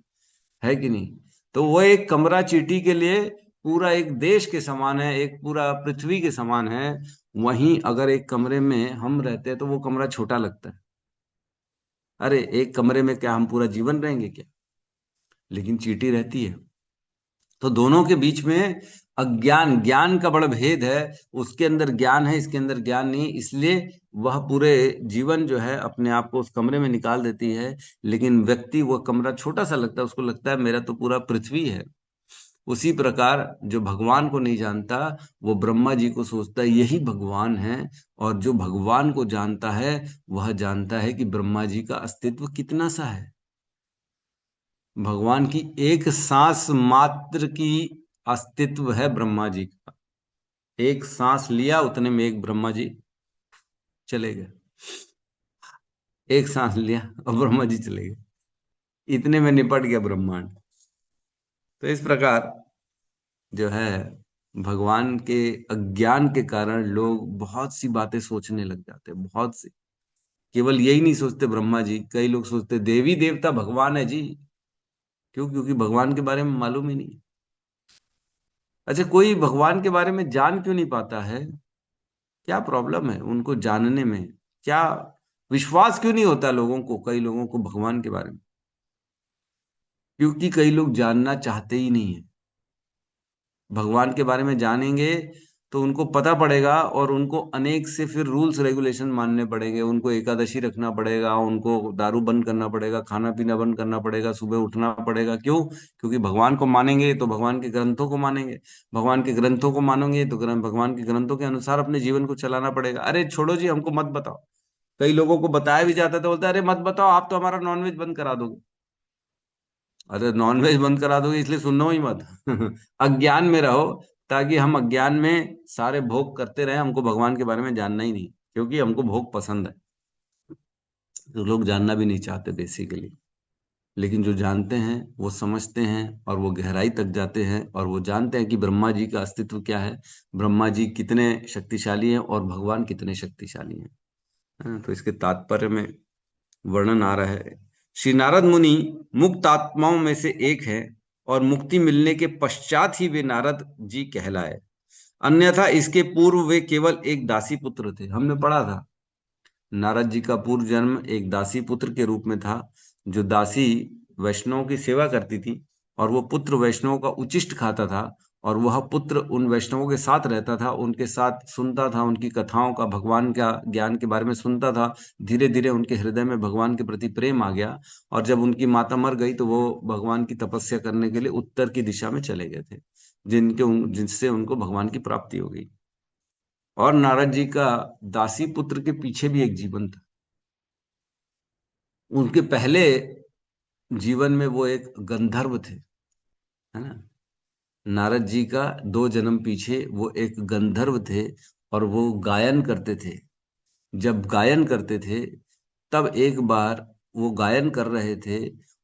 है कि नहीं? तो वो एक कमरा चींटी के लिए पूरा एक देश के समान है, एक पूरा पृथ्वी के समान है। वहीं अगर एक कमरे में हम रहते हैं तो वो कमरा छोटा लगता है। अरे एक कमरे में क्या हम पूरा जीवन रहेंगे क्या? लेकिन चींटी रहती है। तो दोनों के बीच में अज्ञान ज्ञान का बड़ा भेद है। उसके अंदर ज्ञान है, इसके अंदर ज्ञान नहीं, इसलिए वह पूरे जीवन जो है अपने आप को उस कमरे में निकाल देती है। लेकिन व्यक्ति, वह कमरा छोटा सा लगता है, उसको लगता है मेरा तो पूरा पृथ्वी है। उसी प्रकार जो भगवान को नहीं जानता, वो ब्रह्मा जी को सोचता है यही भगवान है। और जो भगवान को जानता है, वह जानता है कि ब्रह्मा जी का अस्तित्व कितना सा है। भगवान की एक सांस मात्र की अस्तित्व है ब्रह्मा जी का। एक सांस लिया, उतने में एक ब्रह्मा जी चले गए। एक सांस लिया और ब्रह्मा जी चले गए। इतने में निपट गया ब्रह्मांड। तो इस प्रकार जो है, भगवान के अज्ञान के कारण लोग बहुत सी बातें सोचने लग जाते हैं, बहुत सी। केवल यही नहीं सोचते ब्रह्मा जी, कई लोग सोचते देवी देवता भगवान है जी। क्यों? क्योंकि भगवान के बारे में मालूम ही नहीं है। अच्छा, कोई भगवान के बारे में जान क्यों नहीं पाता है? क्या प्रॉब्लम है उनको जानने में? क्या विश्वास क्यों नहीं होता लोगों को, कई लोगों को भगवान के बारे में? क्योंकि कई लोग जानना चाहते ही नहीं है। भगवान के बारे में जानेंगे तो उनको पता पड़ेगा, और उनको अनेक से फिर रूल्स रेगुलेशन मानने पड़ेंगे। उनको एकादशी रखना पड़ेगा, उनको दारू बंद करना पड़ेगा, खाना पीना बंद करना पड़ेगा, सुबह उठना पड़ेगा। क्यों? क्योंकि भगवान को मानेंगे तो भगवान के ग्रंथों को मानेंगे, भगवान के ग्रंथों को मानेंगे तो भगवान के ग्रंथों के अनुसार अपने जीवन को चलाना पड़ेगा। अरे छोड़ो जी, हमको मत बताओ। कई लोगों को बताया भी जाता है तो बोलता है, अरे मत बताओ, आप तो हमारा नॉनवेज बंद करा दोगे। अरे नॉनवेज बंद करा दोगे इसलिए सुनो ही मत। अज्ञान में रहो, ताकि हम अज्ञान में सारे भोग करते रहे, हमको भगवान के बारे में जानना ही नहीं, क्योंकि हमको भोग पसंद है। तो लोग जानना भी नहीं चाहते बेसिकली। लेकिन जो जानते हैं वो समझते हैं, और वो गहराई तक जाते हैं, और वो जानते हैं कि ब्रह्मा जी का अस्तित्व क्या है, ब्रह्मा जी कितने शक्तिशाली हैं और भगवान कितने शक्तिशाली हैं। हाँ, तो इसके तात्पर्य में वर्णन आ रहा है। श्री नारद मुनि मुक्त आत्माओं में से एक है, और मुक्ति मिलने के पश्चात ही वे नारद जी कहलाए। अन्यथा इसके पूर्व वे केवल एक दासी पुत्र थे। हमने पढ़ा था नारद जी का पूर्व जन्म एक दासी पुत्र के रूप में था। जो दासी वैष्णव की सेवा करती थी, और वो पुत्र वैष्णव का उचिष्ट खाता था, और वह पुत्र उन वैष्णवों के साथ रहता था, उनके साथ सुनता था, उनकी कथाओं का, भगवान का ज्ञान के बारे में सुनता था। धीरे धीरे उनके हृदय में भगवान के प्रति प्रेम आ गया, और जब उनकी माता मर गई तो वो भगवान की तपस्या करने के लिए उत्तर की दिशा में चले गए थे, जिससे उनको भगवान की प्राप्ति हो गई। और नारद जी का दासी पुत्र के पीछे भी एक जीवन था। उनके पहले जीवन में वो एक गंधर्व थे, है ना। नारद जी का 2 जन्म पीछे वो एक गंधर्व थे, और वो गायन करते थे। जब गायन करते थे, तब एक बार वो गायन कर रहे थे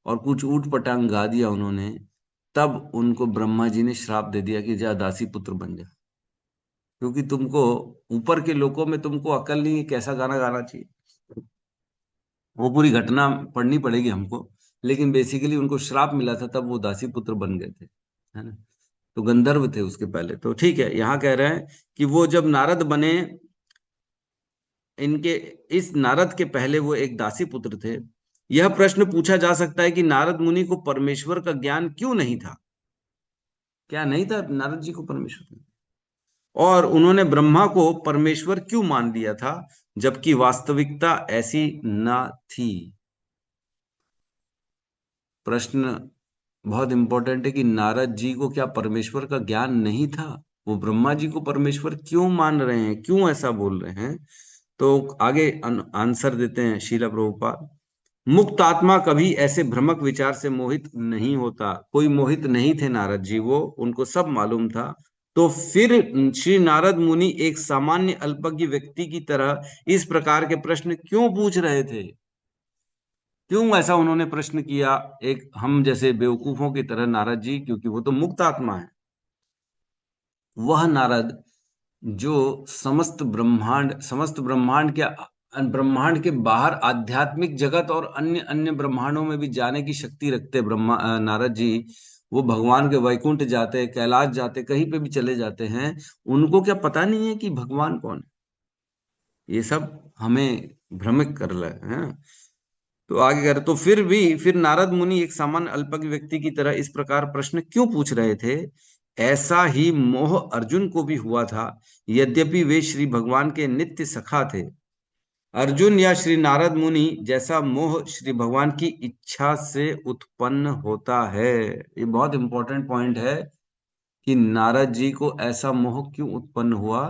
और कुछ ऊट पटांग गा दिया उन्होंने। तब उनको ब्रह्मा जी ने श्राप दे दिया कि जा दासी पुत्र बन जा, क्योंकि तुमको ऊपर के लोकों में तुमको अकल नहीं है कैसा गाना गाना चाहिए। वो पूरी घटना पढ़नी पड़ेगी हमको, लेकिन बेसिकली उनको श्राप मिला था, तब वो दासी पुत्र बन गए थे, है ना। तो गंधर्व थे उसके पहले। तो ठीक है, यहाँ कह रहे हैं कि वो जब नारद बने, इनके इस नारद के पहले वो एक दासी पुत्र थे। यह प्रश्न पूछा जा सकता है कि नारद मुनि को परमेश्वर का ज्ञान क्यों नहीं था? क्या नहीं था नारद जी को परमेश्वर? और उन्होंने ब्रह्मा को परमेश्वर क्यों मान लिया था, जबकि वास्तविकता ऐसी न थी? प्रश्न बहुत इंपॉर्टेंट है कि नारद जी को क्या परमेश्वर का ज्ञान नहीं था? वो ब्रह्मा जी को परमेश्वर क्यों मान रहे हैं, क्यों ऐसा बोल रहे हैं? तो आगे आंसर देते हैं शीला प्रभुपाद। मुक्त आत्मा कभी ऐसे भ्रमक विचार से मोहित नहीं होता। कोई मोहित नहीं थे नारद जी, वो उनको सब मालूम था। तो फिर श्री नारद मुनि एक सामान्य अल्पज्ञ व्यक्ति की तरह इस प्रकार के प्रश्न क्यों पूछ रहे थे? क्यों ऐसा उन्होंने प्रश्न किया, एक हम जैसे बेवकूफों की तरह? नारद जी क्योंकि वो तो मुक्त आत्मा है। वह नारद जो समस्त ब्रह्मांड के ब्रह्मांड के बाहर आध्यात्मिक जगत और अन्य अन्य ब्रह्मांडों में भी जाने की शक्ति रखते नारद जी, वो भगवान के वैकुंठ जाते, कैलाश जाते, कहीं पे भी चले जाते हैं। उनको क्या पता नहीं है कि भगवान कौन है? ये सब हमें भ्रमित कर रहे हैं। तो आगे कर, तो फिर नारद मुनि एक सामान्य अल्पज्ञ व्यक्ति की तरह इस प्रकार प्रश्न क्यों पूछ रहे थे? ऐसा ही मोह अर्जुन को भी हुआ था, यद्यपि वे श्री भगवान के नित्य सखा थे। अर्जुन या श्री नारद मुनि जैसा मोह श्री भगवान की इच्छा से उत्पन्न होता है। ये बहुत इंपॉर्टेंट पॉइंट है कि नारद जी को ऐसा मोह क्यों उत्पन्न हुआ।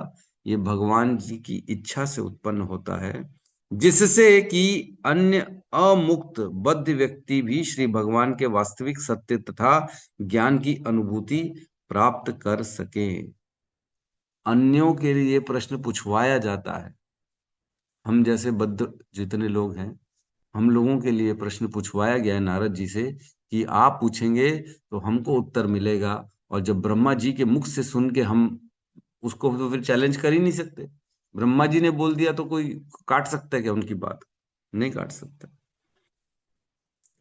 ये भगवान जी की इच्छा से उत्पन्न होता है, जिससे कि अन्य अमुक्त बद्ध व्यक्ति भी श्री भगवान के वास्तविक सत्य तथा ज्ञान की अनुभूति प्राप्त कर सके। अन्यों के लिए प्रश्न पूछवाया जाता है। हम जैसे बद्ध जितने लोग हैं, हम लोगों के लिए प्रश्न पूछवाया गया है नारद जी से कि आप पूछेंगे तो हमको उत्तर मिलेगा। और जब ब्रह्मा जी के मुख से सुन के हम उसको तो फिर चैलेंज कर ही नहीं सकते। ब्रह्मा जी ने बोल दिया तो कोई काट सकता है क्या उनकी बात? नहीं काट सकता।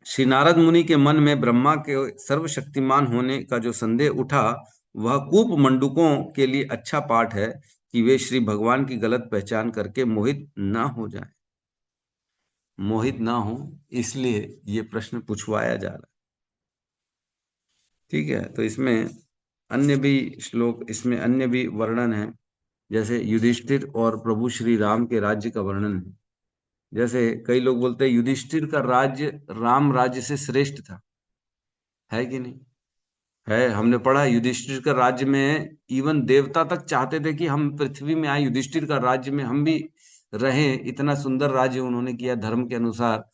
श्री नारद मुनि के मन में ब्रह्मा के सर्वशक्तिमान होने का जो संदेह उठा, वह कूप मंडूकों के लिए अच्छा पाठ है कि वे श्री भगवान की गलत पहचान करके मोहित ना हो जाएं। मोहित ना हो, इसलिए ये प्रश्न पूछवाया जा रहा है। ठीक है, तो इसमें अन्य भी श्लोक, इसमें अन्य भी वर्णन है, जैसे युधिष्ठिर और प्रभु श्री राम के राज्य का वर्णन है। जैसे कई लोग बोलते हैं युधिष्ठिर का राज्य राम राज्य से श्रेष्ठ था, है कि नहीं? है, हमने पढ़ा युधिष्ठिर का राज्य में इवन देवता तक चाहते थे कि हम पृथ्वी में आए, युधिष्ठिर का राज्य में हम भी रहें। इतना सुंदर राज्य उन्होंने किया धर्म के अनुसार।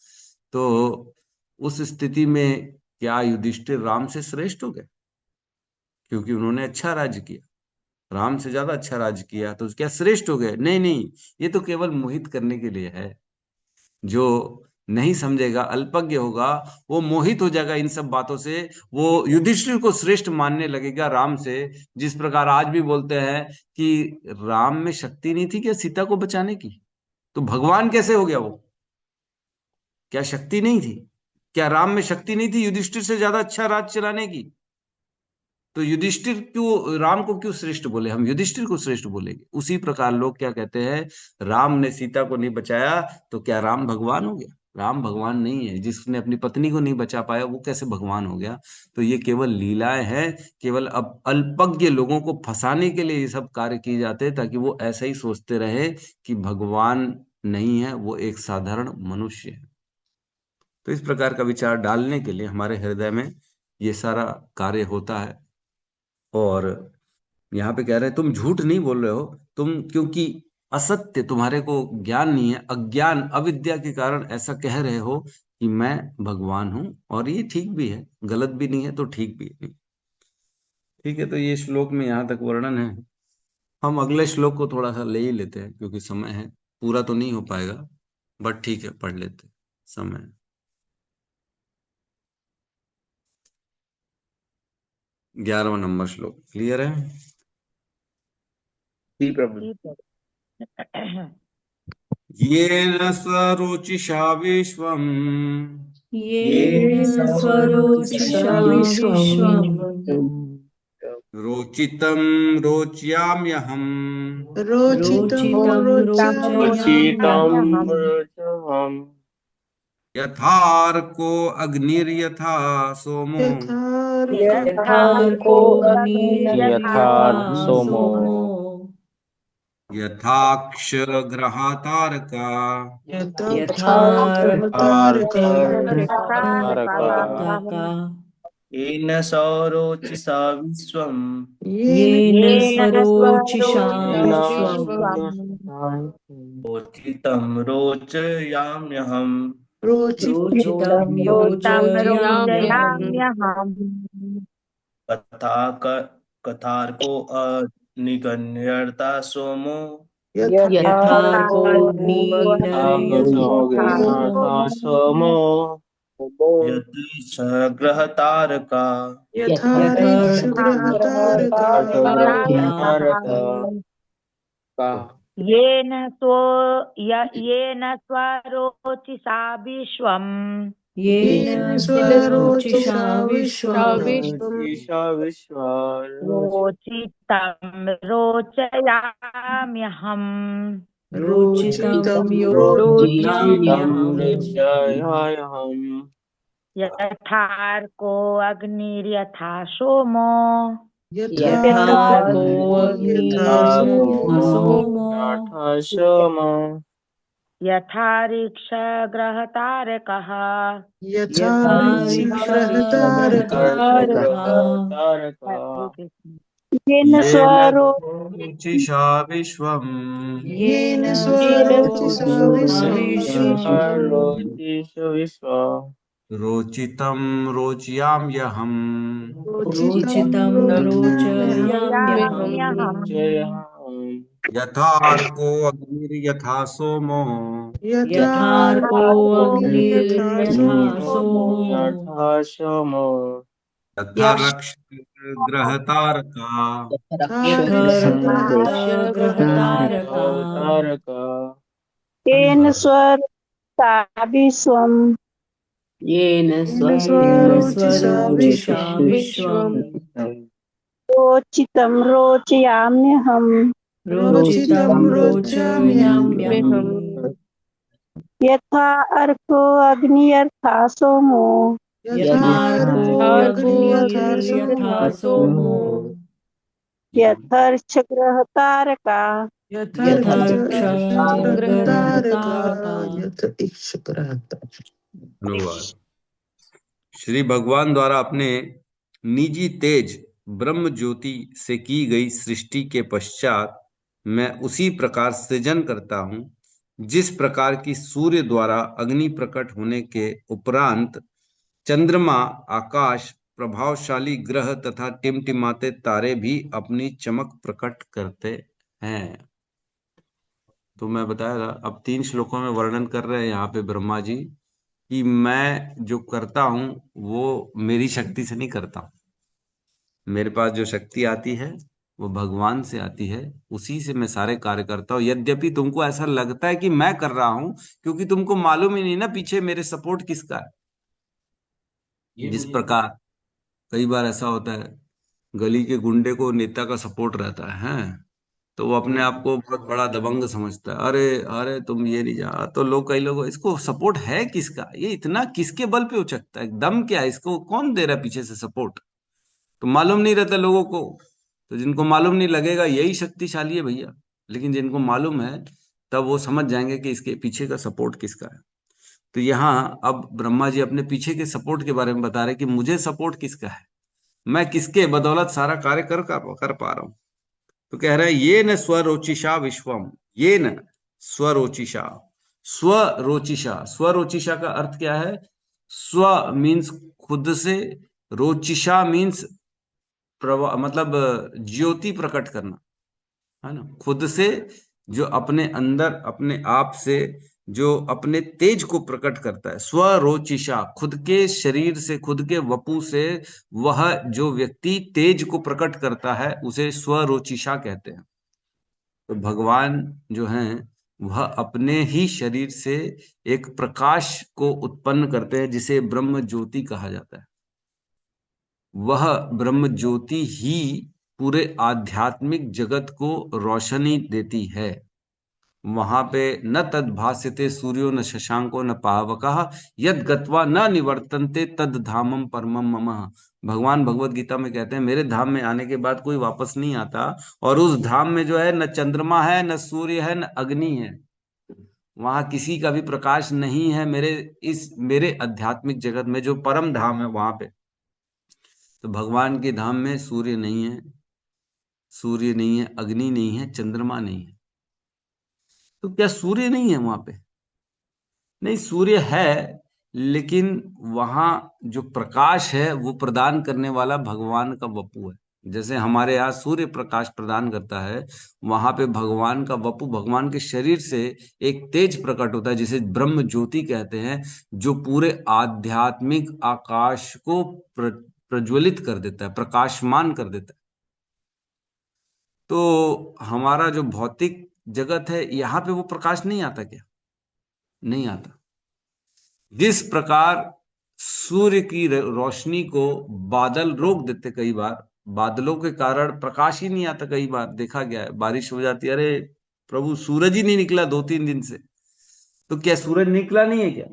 तो उस स्थिति में क्या युधिष्ठिर राम से श्रेष्ठ हो गए? क्योंकि उन्होंने अच्छा राज्य किया, राम से ज्यादा अच्छा राज्य किया, तो क्या श्रेष्ठ हो गए? नहीं नहीं, ये तो केवल मोहित करने के लिए है। जो नहीं समझेगा, अल्पज्ञ होगा, वो मोहित हो जाएगा इन सब बातों से। वो युधिष्ठिर को श्रेष्ठ मानने लगेगा राम से। जिस प्रकार आज भी बोलते हैं कि राम में शक्ति नहीं थी क्या सीता को बचाने की, तो भगवान कैसे हो गया वो? क्या शक्ति नहीं थी? क्या राम में शक्ति नहीं थी युधिष्ठिर से ज्यादा अच्छा राज चलाने की? तो युधिष्ठिर क्यों, राम को क्यों श्रेष्ठ बोले? हम युधिष्ठिर को श्रेष्ठ बोलेंगे। उसी प्रकार लोग क्या कहते हैं, राम ने सीता को नहीं बचाया तो क्या राम भगवान हो गया? राम भगवान नहीं है। जिसने अपनी पत्नी को नहीं बचा पाया वो कैसे भगवान हो गया? तो ये केवल लीलाएं हैं, केवल अब अल्पज्ञ लोगों को फंसाने के लिए ये सब कार्य किए जाते हैं, ताकि वो ऐसा ही सोचते रहे कि भगवान नहीं है, वो एक साधारण मनुष्य है। तो इस प्रकार का विचार डालने के लिए हमारे हृदय में ये सारा कार्य होता है। और यहाँ पे कह रहे हैं तुम झूठ नहीं बोल रहे हो, तुम क्योंकि असत्य, तुम्हारे को ज्ञान नहीं है, अज्ञान अविद्या के कारण ऐसा कह रहे हो कि मैं भगवान हूं। और ये ठीक भी है, गलत भी नहीं है तो ठीक भी नहीं। ठीक है, तो ये श्लोक में यहाँ तक वर्णन है। हम अगले श्लोक को थोड़ा सा ले ही लेते हैं क्योंकि समय है, पूरा तो नहीं हो पाएगा, बट ठीक है पढ़ लेते हैं, समय है। 11वां नंबर श्लोक क्लियर है? जी प्रभु। येन स्वरोचिषा विश्वम् येन स्वरोचिषा विश्वम् रोचितं रोचयाम्यहम् रोचितं रचितं रोचयाम्यहम् रोचहम् यथार्को अग्निर्यथा सोमो यथार्कोऽग्निर्यथा यथार्थ सोमो सोमो यथाक्ष ग्रहातारका यथार्थ यथार्कतारका येन सौरोचिषा विश्वम् येन स्वरोचिषा येन विश्वम् रोचितं रोचयाम्यहम् रोचितं योजयाम्यहम् कथा कथार्को निगण्यर्ता सोमो यथार्कोऽग्निर्यथा सोमो यतीशग्रहतारका यथार्कतारका येन स्वरोचिषा विश्वम् येन स्वरोचिषा विश्वम् रोचितं रोचयाम्यहम् रोचितं योजयाम्यहम् यथार्को अग्निर्यथा सोमो यथार्कोऽग्निर्यथा सोमो यथारिक्षग्रहतारकः यथारिक्षग्रहतारका येन स्वरोचिषा विश्वम् येन स्वरोचिषा रोचितं रोचयाम्यहम् रोचितं रोचयाम्यहम् यथार्को अग्निर्यथा सोमो यथार्को अग्निर्यथा सोमो यथा सोमो तथा रक्ष ग्रहतारका यथर्क्षग्रहतारका तारका तेन स्वरूपा विश्वम् येन स्वरोचिषा विश्वम् रोचितं रोचयाम्यहम् रोचितं रोचयाम्यहम् यथा अर्को अग्निर्यथा सोमो यथार्कोऽग्निर्यथा सोमो यथर्क्षग्रहतारका यथार्क्षग्रहतारका। धन्यवाद। श्री भगवान द्वारा अपने निजी तेज ब्रह्म ज्योति से की गई सृष्टि के पश्चात मैं उसी प्रकार सृजन करता हूँ जिस प्रकार की सूर्य द्वारा अग्नि प्रकट होने के उपरांत चंद्रमा, आकाश, प्रभावशाली ग्रह तथा टिमटिमाते तारे भी अपनी चमक प्रकट करते हैं। तो मैं बताया अब 3 श्लोकों में वर्णन कर रहे हैं यहाँ पे ब्रह्मा जी कि मैं जो करता हूं वो मेरी शक्ति से नहीं करता हूं। मेरे पास जो शक्ति आती है वो भगवान से आती है, उसी से मैं सारे कार्य करता हूँ। यद्यपि तुमको ऐसा लगता है कि मैं कर रहा हूं, क्योंकि तुमको मालूम ही नहीं ना पीछे मेरे सपोर्ट किसका है। जिस प्रकार कई बार ऐसा होता है, गली के गुंडे को नेता का सपोर्ट रहता है, हैं? तो वो अपने आप को बहुत बड़ा दबंग समझता है। अरे अरे तुम ये नहीं जा, तो लोग, कई लोग, इसको सपोर्ट है किसका, ये इतना किसके बल पे उचकता है, दम क्या है, इसको कौन दे रहा है पीछे से सपोर्ट। तो मालूम नहीं रहता लोगों को। तो जिनको मालूम नहीं लगेगा यही शक्तिशाली है भैया, लेकिन जिनको मालूम है तब वो समझ जाएंगे कि इसके पीछे का सपोर्ट किसका है। तो यहाँ अब ब्रह्मा जी अपने पीछे के सपोर्ट के बारे में बता रहे कि मुझे सपोर्ट किसका है, मैं किसके बदौलत सारा कार्य कर पा रहा हूं। तो कह रहा है ये न स्वरोचिषा विश्वम, ये न स्वरोचिषा। स्वरोचिषा, स्वरोचिषा का अर्थ क्या है? स्व मीन्स खुद से, रोचिषा मीन्स मतलब ज्योति प्रकट करना, है ना, खुद से, जो अपने अंदर अपने आप से जो अपने तेज को प्रकट करता है। स्वरोचिषा, खुद के शरीर से, खुद के वपु से वह जो व्यक्ति तेज को प्रकट करता है उसे स्वरोचिषा कहते हैं। तो भगवान जो हैं वह अपने ही शरीर से एक प्रकाश को उत्पन्न करते हैं जिसे ब्रह्म ज्योति कहा जाता है। वह ब्रह्म ज्योति ही पूरे आध्यात्मिक जगत को रोशनी देती है। वहां पे न तद भास्यते सूर्यो न शशांको न पावकः यद गत्वा न निवर्तन्ते तद धामम परमम मम। भगवान भगवत गीता में कहते हैं मेरे धाम में आने के बाद कोई वापस नहीं आता, और उस धाम में जो है न चंद्रमा है, न सूर्य है, न अग्नि है, वहां किसी का भी प्रकाश नहीं है। मेरे आध्यात्मिक जगत में जो परम धाम है वहां पे, तो भगवान के धाम में सूर्य नहीं है, सूर्य नहीं है, अग्नि नहीं है, चंद्रमा नहीं है। तो क्या सूर्य नहीं है वहां पे? नहीं, सूर्य है, लेकिन वहां जो प्रकाश है वो प्रदान करने वाला भगवान का वपु है। जैसे हमारे यहाँ सूर्य प्रकाश प्रदान करता है, वहां पे भगवान का वपु, भगवान के शरीर से एक तेज प्रकट होता है जिसे ब्रह्म ज्योति कहते हैं, जो पूरे आध्यात्मिक आकाश को प्रज्वलित कर देता है, प्रकाशमान कर देता है। तो हमारा जो भौतिक जगत है यहाँ पे वो प्रकाश नहीं आता क्या? नहीं आता। जिस प्रकार सूर्य की रोशनी को बादल रोक देते, कई बार बादलों के कारण प्रकाश ही नहीं आता, कई बार देखा गया है, बारिश हो जाती है, अरे प्रभु सूरज ही नहीं निकला 2-3 दिन से। तो क्या सूरज निकला नहीं है क्या?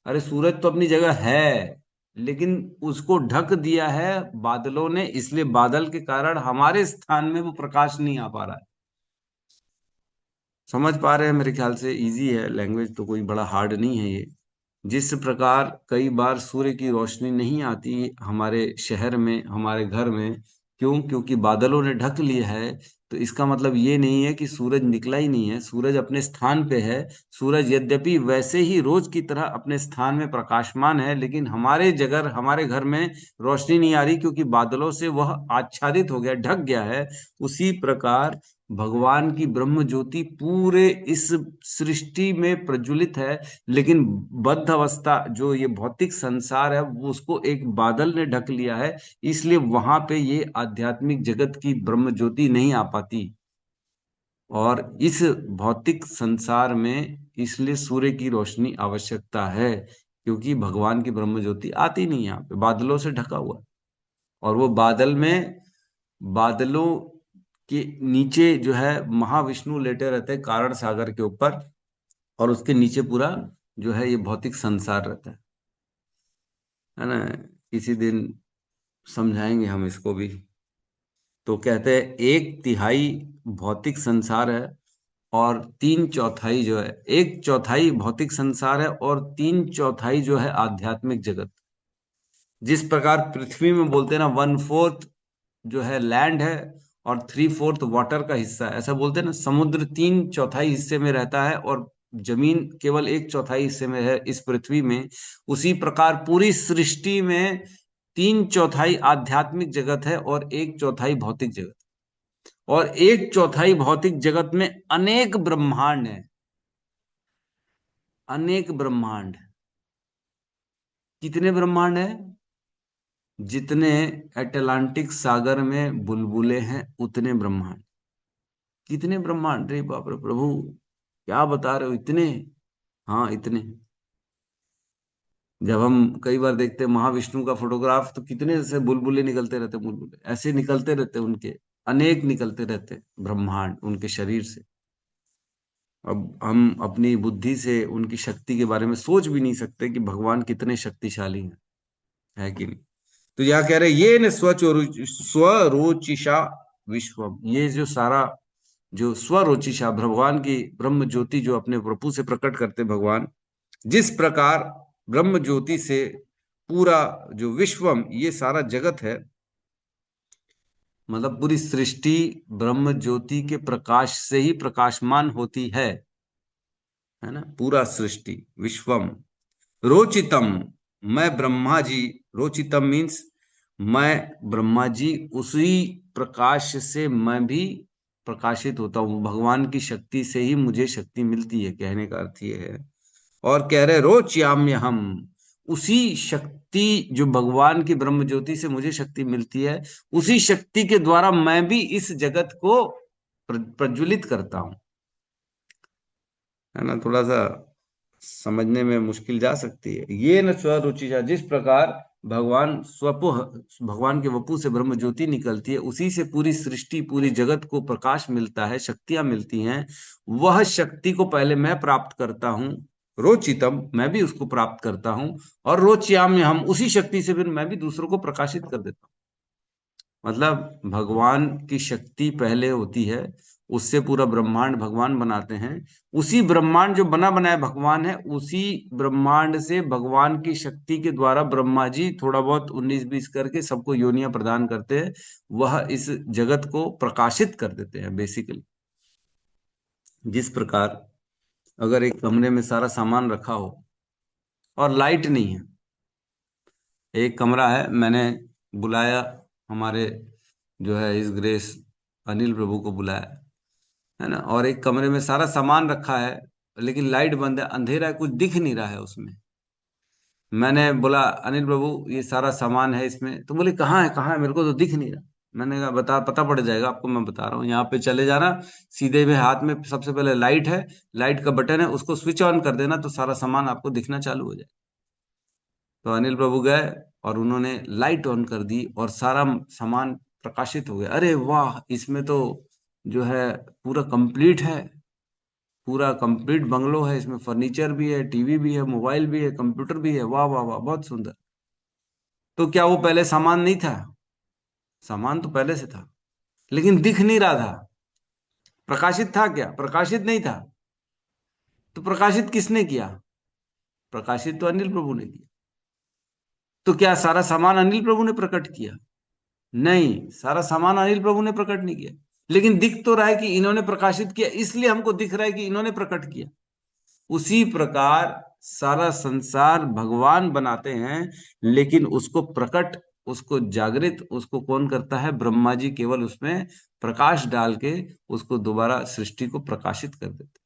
अरे सूरज तो अपनी जगह है, लेकिन उसको ढक दिया है बादलों ने, इसलिए बादल के कारण हमारे स्थान में वो प्रकाश नहीं आ पा रहा है। समझ पा रहे हैं? मेरे ख्याल से इजी है, लैंग्वेज तो कोई बड़ा हार्ड नहीं है ये। जिस प्रकार कई बार सूर्य की रोशनी नहीं आती हमारे शहर में, हमारे घर में, क्यों? क्योंकि बादलों ने ढक लिया है, तो इसका मतलब ये नहीं है कि सूरज निकला ही नहीं है, सूरज अपने स्थान पे है। सूरज यद्यपि वैसे ही रोज की तरह अपने स्थान में प्रकाशमान है, लेकिन हमारे घर में रोशनी नहीं आ रही, क्योंकि बादलों से वह आच्छादित हो गया, ढक गया है। उसी प्रकार भगवान की ब्रह्म ज्योति पूरे इस सृष्टि में प्रज्वलित है, लेकिन बद्ध अवस्था जो ये भौतिक संसार है वो उसको एक बादल ने ढक लिया है, इसलिए वहां पे ये आध्यात्मिक जगत की ब्रह्म ज्योति नहीं आ पाती। और इस भौतिक संसार में इसलिए सूर्य की रोशनी आवश्यकता है, क्योंकि भगवान की ब्रह्म ज्योति आती नहीं, यहाँ पे बादलों से ढका हुआ है। और वो बादलों के नीचे जो है महाविष्णु लेटे रहते हैं कारण सागर के ऊपर, और उसके नीचे पूरा जो है ये भौतिक संसार रहता है ना। किसी दिन समझाएंगे हम इसको भी। तो कहते हैं 1/3 भौतिक संसार है और 3/4 जो है, 1/4 भौतिक संसार है और 3/4 जो है आध्यात्मिक जगत। जिस प्रकार पृथ्वी में बोलते हैं ना 1/4 जो है लैंड है और 3/4 वाटर का हिस्सा है, ऐसा बोलते हैं ना। समुद्र 3/4 हिस्से में रहता है और जमीन केवल 1/4 हिस्से में है इस पृथ्वी में। उसी प्रकार पूरी सृष्टि में 3/4 आध्यात्मिक जगत है और 1/4 भौतिक जगत। और 1/4 भौतिक जगत में अनेक ब्रह्मांड है, अनेक ब्रह्मांड। कितने ब्रह्मांड है? जितने अटलांटिक सागर में बुलबुले हैं उतने ब्रह्मांड। कितने ब्रह्मांड? रे बाप रे प्रभु, क्या बता रहे हो, इतने? हाँ इतने। जब हम कई बार देखते हैं महाविष्णु का फोटोग्राफ, तो कितने से बुलबुले निकलते रहते, बुलबुले ऐसे निकलते रहते उनके, अनेक निकलते रहते ब्रह्मांड उनके शरीर से। अब हम अपनी बुद्धि से उनकी शक्ति के बारे में सोच भी नहीं सकते कि भगवान कितने शक्तिशाली हैं, है कि नहीं। तो यह कह रहे ये न स्वरोचिषा विश्वम, ये जो सारा जो स्वरोचिषा भगवान की ब्रह्म ज्योति जो अपने प्रभु से प्रकट करते भगवान, जिस प्रकार ब्रह्म ज्योति से पूरा जो विश्वम ये सारा जगत है, मतलब पूरी सृष्टि ब्रह्म ज्योति के प्रकाश से ही प्रकाशमान होती है ना। पूरा सृष्टि विश्वम रोचितम, मैं ब्रह्मा जी, रोचितम मीन्स मैं ब्रह्मा जी, उसी प्रकाश से मैं भी प्रकाशित होता हूँ। भगवान की शक्ति से ही मुझे शक्ति मिलती है, कहने का अर्थ ये है। और कह रहे रोच्याम्य हम, उसी शक्ति जो भगवान की ब्रह्म ज्योति से मुझे शक्ति मिलती है, उसी शक्ति के द्वारा मैं भी इस जगत को प्रज्वलित करता हूं, है ना। थोड़ा सा समझने में मुश्किल जा सकती है। ये न स्वरुचिषा, जिस प्रकार भगवान के वपु से ब्रह्म ज्योति निकलती है, उसी से पूरी सृष्टि पूरी जगत को प्रकाश मिलता है, शक्तियां मिलती हैं। वह शक्ति को पहले मैं प्राप्त करता हूं, रोचितम मैं भी उसको प्राप्त करता हूं, और रोच्याम्य हम, उसी शक्ति से फिर मैं भी दूसरों को प्रकाशित कर देता हूं। मतलब भगवान की शक्ति पहले होती है, उससे पूरा ब्रह्मांड भगवान बनाते हैं। उसी ब्रह्मांड जो बना बनाया भगवान है, उसी ब्रह्मांड से भगवान की शक्ति के द्वारा ब्रह्मा जी थोड़ा बहुत 19-20 करके सबको योनियां प्रदान करते हैं। वह इस जगत को प्रकाशित कर देते हैं बेसिकली। जिस प्रकार अगर एक कमरे में सारा सामान रखा हो और लाइट नहीं है, एक कमरा है, मैंने बुलाया हमारे जो है इस ग्रेस अनिल प्रभु को बुलाया, है ना, और एक कमरे में सारा सामान रखा है लेकिन लाइट बंद है, अंधेरा है, कुछ दिख नहीं रहा है उसमें। मैंने बोला अनिल प्रभु ये सारा सामान है इसमें, तो बोले कहाँ है, मेरे को तो दिख नहीं रहा। मैंने कहा पता पड़ जाएगा आपको, मैं बता रहा हूँ, यहाँ पे चले जाना, सीधे में हाथ में सबसे पहले लाइट है, लाइट का बटन है, उसको स्विच ऑन कर देना तो सारा सामान आपको दिखना चालू हो जाए। तो अनिल प्रभु गए और उन्होंने लाइट ऑन कर दी और सारा सामान प्रकाशित हो गया। अरे वाह, इसमें तो जो है पूरा कंप्लीट है, पूरा कंप्लीट बंगलो है, इसमें फर्नीचर भी है, टीवी भी है, मोबाइल भी है, कंप्यूटर भी है, वाह वाह वाह बहुत सुंदर। तो क्या वो पहले सामान नहीं था? सामान तो पहले से था, लेकिन दिख नहीं रहा था। प्रकाशित था क्या? प्रकाशित नहीं था। तो प्रकाशित किसने किया? प्रकाशित तो अनिल प्रभु ने किया। तो क्या सारा सामान अनिल प्रभु ने प्रकट किया? नहीं, सारा सामान अनिल प्रभु ने प्रकट नहीं किया। लेकिन दिख तो रहा है कि इन्होंने प्रकाशित किया, इसलिए हमको दिख रहा है कि इन्होंने प्रकट किया। उसी प्रकार सारा संसार भगवान बनाते हैं, लेकिन उसको प्रकट, उसको जागृत, उसको कौन करता है? ब्रह्मा जी केवल उसमें प्रकाश डाल के उसको दोबारा सृष्टि को प्रकाशित कर देते।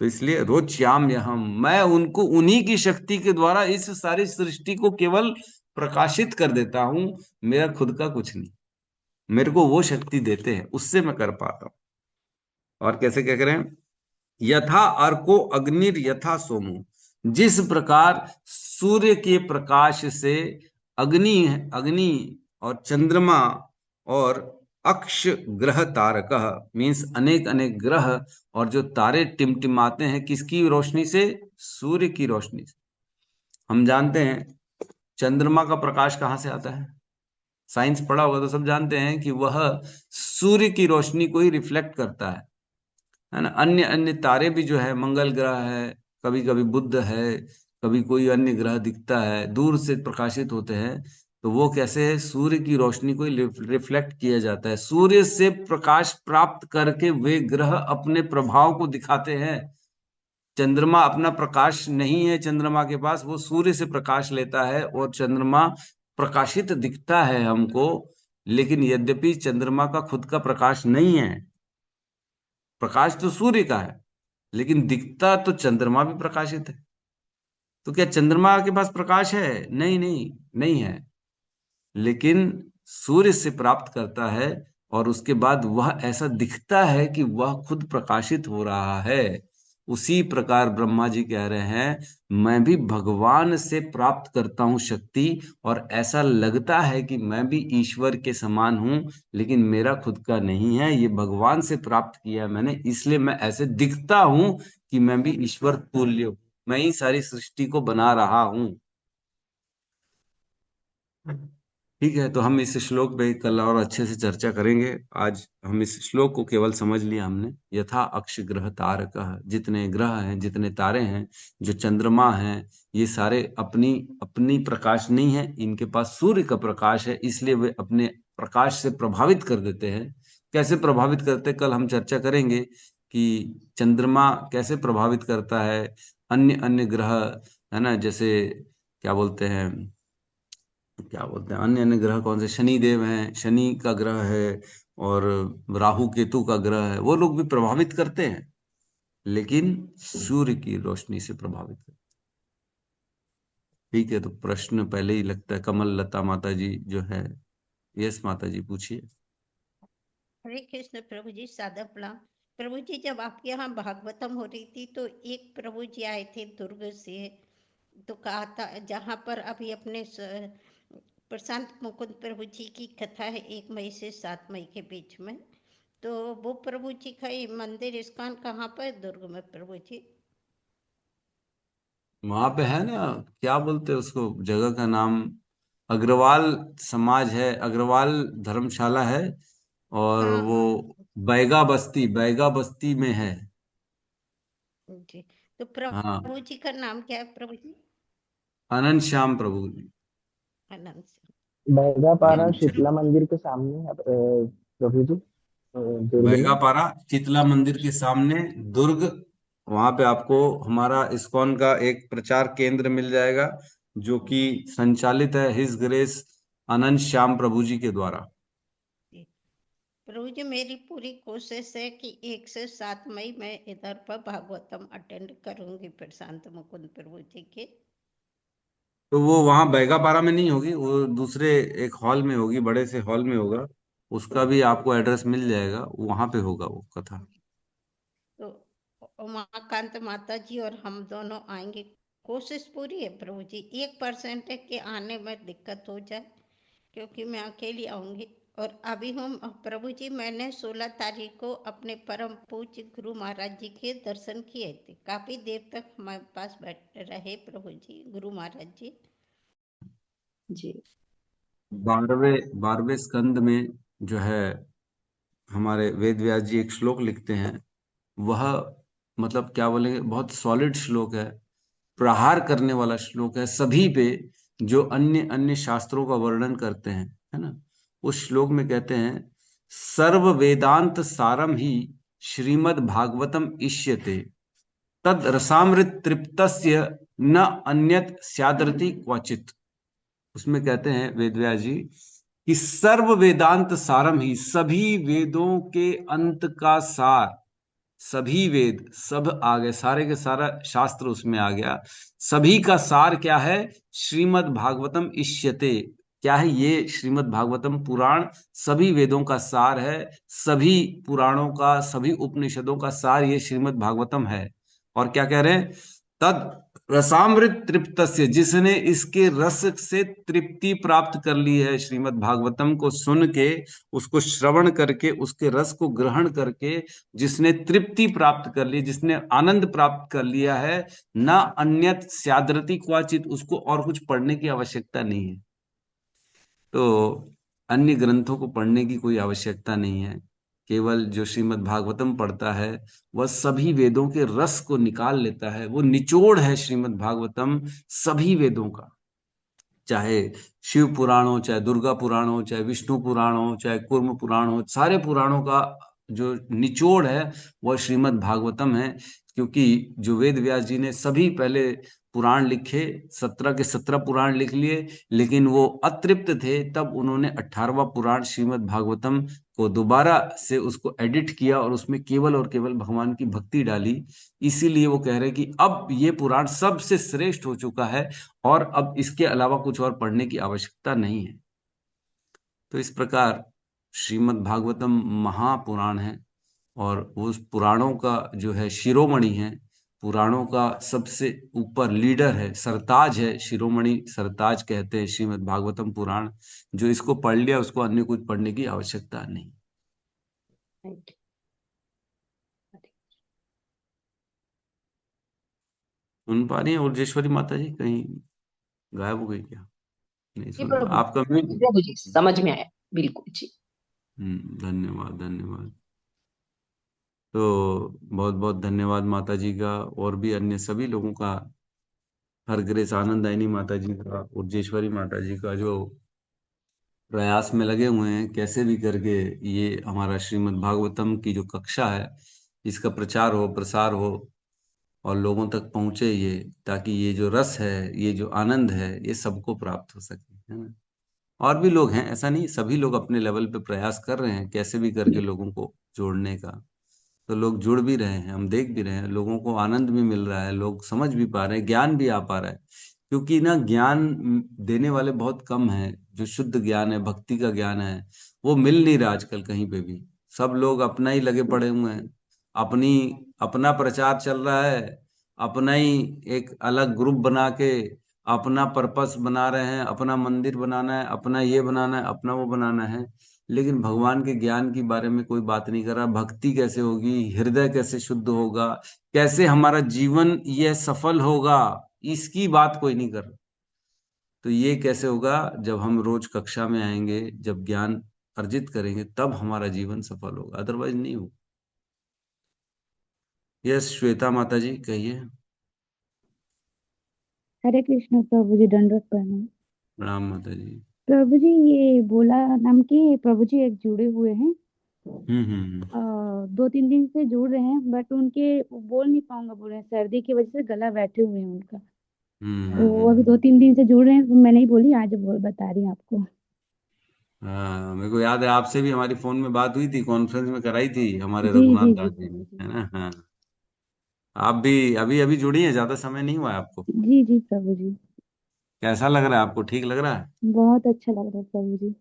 तो इसलिए रोच्याम यहम, मैं उनको उन्हीं की शक्ति के द्वारा इस सारी सृष्टि को केवल प्रकाशित कर देता हूं, मेरा खुद का कुछ नहीं। मेरे को वो शक्ति देते हैं, उससे मैं कर पाता हूं। और कैसे क्या करें? यथा अर्को अग्निर यथा सोमो, जिस प्रकार सूर्य के प्रकाश से अग्नि अग्नि और चंद्रमा और अक्ष ग्रह तारक मीन्स अनेक अनेक ग्रह और जो तारे टिमटिमाते हैं, किसकी रोशनी से? सूर्य की रोशनी से। हम जानते हैं चंद्रमा का प्रकाश कहां से आता है? साइंस पढ़ा होगा तो सब जानते हैं कि वह सूर्य की रोशनी को ही रिफ्लेक्ट करता है ना। अन्य अन्य तारे भी जो है, मंगल ग्रह है, कभी कभी बुध है, कभी कोई अन्य ग्रह दिखता है, दूर से प्रकाशित होते हैं, तो वो कैसे है? सूर्य की रोशनी को रिफ्लेक्ट किया जाता है। सूर्य से प्रकाश प्राप्त करके वे ग्रह अपने प्रभाव को दिखाते हैं। चंद्रमा अपना प्रकाश नहीं है, चंद्रमा के पास वो सूर्य से प्रकाश लेता है और चंद्रमा प्रकाशित दिखता है हमको, लेकिन यद्यपि चंद्रमा का खुद का प्रकाश नहीं है। प्रकाश तो सूर्य का है, लेकिन दिखता तो चंद्रमा भी प्रकाशित है। तो क्या चंद्रमा के पास प्रकाश है? नहीं नहीं, नहीं है, लेकिन सूर्य से प्राप्त करता है और उसके बाद वह ऐसा दिखता है कि वह खुद प्रकाशित हो रहा है। उसी प्रकार ब्रह्मा जी कह रहे हैं, मैं भी भगवान से प्राप्त करता हूं शक्ति, और ऐसा लगता है कि मैं भी ईश्वर के समान हूं, लेकिन मेरा खुद का नहीं है, ये भगवान से प्राप्त किया मैंने, इसलिए मैं ऐसे दिखता हूं कि मैं भी ईश्वर तुल्य हूं, मैं ही सारी सृष्टि को बना रहा हूं। ठीक है, तो हम इस श्लोक पे कल और अच्छे से चर्चा करेंगे। आज हम इस श्लोक को केवल समझ लिया हमने। यथा अक्ष ग्रह तारकः, जितने ग्रह हैं, जितने तारे हैं, जो चंद्रमा हैं, ये सारे अपनी अपनी प्रकाश नहीं है, इनके पास सूर्य का प्रकाश है, इसलिए वे अपने प्रकाश से प्रभावित कर देते हैं। कैसे प्रभावित करते हैं, कल हम चर्चा करेंगे कि चंद्रमा कैसे प्रभावित करता है, अन्य अन्य ग्रह, है ना, जैसे क्या बोलते हैं, अन्य अन्य ग्रह कौन से? शनि देव हैं, शनि का ग्रह है, और राहु केतु का ग्रह है, वो लोग भी प्रभावित करते हैं, लेकिन सूर्य की रोशनी से प्रभावित करते हैं। ठीक है, तो प्रश्न पहले ही लगता है कमल लता माता जी जो है। यस माता जी, पूछिए। हरे कृष्ण प्रभु जी, सादर प्रणाम। प्रभु जी, जब आपके यहाँ भागवतम हो रही थी तो एक प्रभु जी आए थे दुर्ग से, तो कहा था जहाँ पर अभी अपने प्रशांत मुकुंद प्रभु जी की कथा है 1 मई से 7 मई के बीच में, तो वो प्रभु जी का ये मंदिर इस्कॉन कहाँ पर? दुर्ग में प्रभु जी। वहां पे है ना, क्या बोलते हैं उसको, जगह का नाम अग्रवाल समाज है, अग्रवाल धर्मशाला है, और हाँ वो हाँ बैगा बस्ती में है। जी। तो हाँ, प्रभु जी का नाम क्या है प्रभु जी? अनंत श्याम प्रभु जी। आनंद से। बैगापारा अनंत श्याम, शीतला मंदिर के सामने प्रभु जी, दुर्ग में। बैगापारा शीतला मंदिर के सामने, दुर्ग। वहां पे आपको हमारा इस्कॉन का एक प्रचार केंद्र मिल जाएगा, जो कि संचालित है हिज ग्रेस अनंत श्याम प्रभु जी के द्वारा। जी। प्रभु जी, मेरी पूरी कोशिश है कि 1 से 7 मई मैं इधर पर भागवतम अटेंड करूंगी प्रशांत मुकुंद प्रभु जी के। तो वो वहाँ बैगापारा में नहीं होगी, वो दूसरे एक हॉल में होगी, बड़े से हॉल में होगा। उसका भी आपको एड्रेस मिल जाएगा, वहां पे होगा वो कथा। तो उमाकांत माता जी और हम दोनों आएंगे। कोशिश पूरी है प्रभु जी, 1% है कि आने में दिक्कत हो जाए, क्योंकि मैं अकेली आऊंगी। और अभी हम प्रभु जी, मैंने 16 तारीख को अपने परम पूज्य गुरु महाराज जी के दर्शन किए थे। काफी देर तक हमारे पास बैठ रहे प्रभु जी गुरु महाराज जी। जी। 12वें स्कंद में जो है, हमारे वेद व्यास जी एक श्लोक लिखते हैं, वह मतलब क्या बोलेंगे, बहुत सॉलिड श्लोक है, प्रहार करने वाला श्लोक है सभी पे, जो अन्य अन्य शास्त्रों का वर्णन करते हैं, है ना। उस श्लोक में कहते हैं, सर्व वेदांत सारम ही श्रीमद् भागवतम इष्यते तद रसामृत तृप्तस्य न अन्यत स्यादरति क्वचित। उसमें कहते हैं वेदव्यास जी कि सर्व वेदांत सारम ही, सभी वेदों के अंत का सार, सभी वेद, सब आ गए, सारे के सारा शास्त्र उसमें आ गया। सभी का सार क्या है? श्रीमद् भागवतम इष्यते। क्या है ये? श्रीमद् भागवतम पुराण सभी वेदों का सार है, सभी पुराणों का, सभी उपनिषदों का सार ये श्रीमद् भागवतम है। और क्या कह रहे हैं? तद रसामृत तृप्तस्य, जिसने इसके रस से तृप्ति प्राप्त कर ली है, श्रीमद् भागवतम को सुन के, उसको श्रवण करके, उसके रस को ग्रहण करके जिसने तृप्ति प्राप्त कर ली, जिसने आनंद प्राप्त कर लिया है, न अन्यत स्यादरति क्वचित, उसको और कुछ पढ़ने की आवश्यकता नहीं है। तो अन्य ग्रंथों को पढ़ने की कोई आवश्यकता नहीं है। केवल जो श्रीमद् भागवतम पढ़ता है वह सभी वेदों के रस को निकाल लेता है। वो निचोड़ है श्रीमद् भागवतम सभी वेदों का, चाहे शिव पुराण हो, चाहे दुर्गा पुराण हो, चाहे विष्णु पुराण हो, चाहे कूर्म पुराण हो, सारे पुराणों का जो निचोड़ है वह श्रीमद् भागवतम है। क्योंकि जो वेद व्यास जी ने सभी पहले पुराण लिखे, 17 के 17 पुराण लिख लिए, लेकिन वो अतृप्त थे, तब उन्होंने 18वां पुराण श्रीमद् भागवतम को दोबारा से उसको एडिट किया और उसमें केवल और केवल भगवान की भक्ति डाली। इसीलिए वो कह रहे हैं कि अब ये पुराण सबसे श्रेष्ठ हो चुका है और अब इसके अलावा कुछ और पढ़ने की आवश्यकता नहीं है। तो इस प्रकार श्रीमद् भागवतम महापुराण है और उस पुराणों का जो है शिरोमणि है, पुराणों का सबसे ऊपर लीडर है, सरताज है, शिरोमणि सरताज कहते हैं श्रीमद् भागवतम पुराण। जो इसको पढ़ लिया उसको अन्य कुछ पढ़ने की आवश्यकता नहीं। सुन पा रही है उर्जेश्वरी माता जी? कहीं गायब हो गई क्या? नहीं जी सुन प्रभु, आपका म्यूट। प्रभु जी समझ में आया, बिल्कुल जी। धन्यवाद धन्यवाद। तो बहुत बहुत धन्यवाद माता जी का, और भी अन्य सभी लोगों का, हर ग्रेस आनंदायनी माता जी का, उर्जेश्वरी माता जी का, जो प्रयास में लगे हुए हैं कैसे भी करके ये हमारा श्रीमद् भागवतम की जो कक्षा है इसका प्रचार हो, प्रसार हो और लोगों तक पहुंचे ये, ताकि ये जो रस है, ये जो आनंद है, ये सबको प्राप्त हो सके, है ना। और भी लोग हैं, ऐसा नहीं, सभी लोग अपने लेवल पे प्रयास कर रहे हैं कैसे भी करके लोगों को जोड़ने का। तो लोग जुड़ भी रहे हैं, हम देख भी रहे हैं, लोगों को आनंद भी मिल रहा है, लोग समझ भी पा रहे हैं, ज्ञान भी आ पा रहा है। क्योंकि ना ज्ञान देने वाले बहुत कम हैं। जो शुद्ध ज्ञान है, भक्ति का ज्ञान है, वो मिल नहीं रहा आजकल कहीं पे भी। सब लोग अपना ही लगे पड़े हुए हैं, अपनी अपना प्रचार चल रहा है, अपना ही एक अलग ग्रुप बना के अपना पर्पस बना रहे हैं, अपना मंदिर बनाना है, अपना ये बनाना है, अपना वो बनाना है। लेकिन भगवान के ज्ञान के बारे में कोई बात नहीं कर रहा। भक्ति कैसे होगी, हृदय कैसे शुद्ध होगा, कैसे हमारा जीवन यह सफल होगा, इसकी बात कोई नहीं कर रहा। तो ये कैसे होगा? जब हम रोज कक्षा में आएंगे, जब ज्ञान अर्जित करेंगे, तब हमारा जीवन सफल होगा, अदरवाइज नहीं होगा। यस श्वेता माता जी कहिए। हरे कृष्ण प्रभु जी, दंडवत प्रणाम। प्रणाम माता जी। प्रभु जी ये बोला नाम के प्रभु जी एक जुड़े हुए हैं, 2-3 दिन से जुड़ रहे हैं, बट उनके बोल नहीं पाऊंगा बोल रहे हैं, सर्दी की वजह से गला बैठे हुए हैं उनका। वो अभी 2-3 दिन से जुड़ रहे हैं, मैं नहीं बोली, आज बता रही हूँ आपको। हाँ, मेरे को याद है आपसे भी हमारी फोन में बात हुई थी, कॉन्फ्रेंस में कराई थी हमारे जी रघुनाथ जी दास जी जी ने, प्रभु जी। है ना। हाँ, आप भी अभी अभी जुड़ी हैं, ज्यादा समय नहीं हुआ है आपको। जी जी प्रभु जी, कैसा लग रहा है आपको? ठीक लग रहा है? बहुत अच्छा लग रहा है प्रभु जी।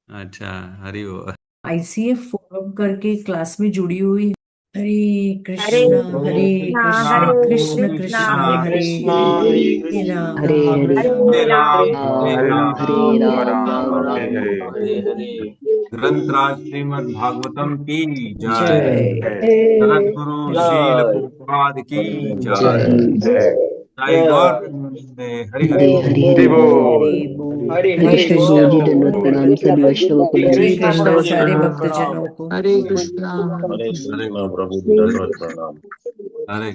अच्छा, हरि बोल। आईसीएफ फोरम करके क्लास में जुड़ी हुई। हरे हरे कृष्णा हरे कृष्णा, कृष्णा हरे कृष्ण कृष्णा, कृष्ण हरे हरे हरे राम हरे राम हरे राम हरे राम, हरे राम राम, हरे राम, राम राम राम राम, राम हरे हरे हरे। हरे। ग्रंथराज श्रीमद् भागवतम की जय। जय सद्गुरु श्रील हरे प्रभुपाद की जय। जय जय गौर प्रेमानंदे। हरि हरि हरे बोल। हरे हरे बोल। हरे बोल हरे हरे प्रभु जी, कृष्णा दंडवत प्रणाम सभी वैष्णवों को, हरे ललित कृष्णा वैष्णव सारे को। भक्तजनों को। हरे कृष्णा। हरे हरे कृष्णा प्रभु जी, हरे दंडवत प्रणाम। हरे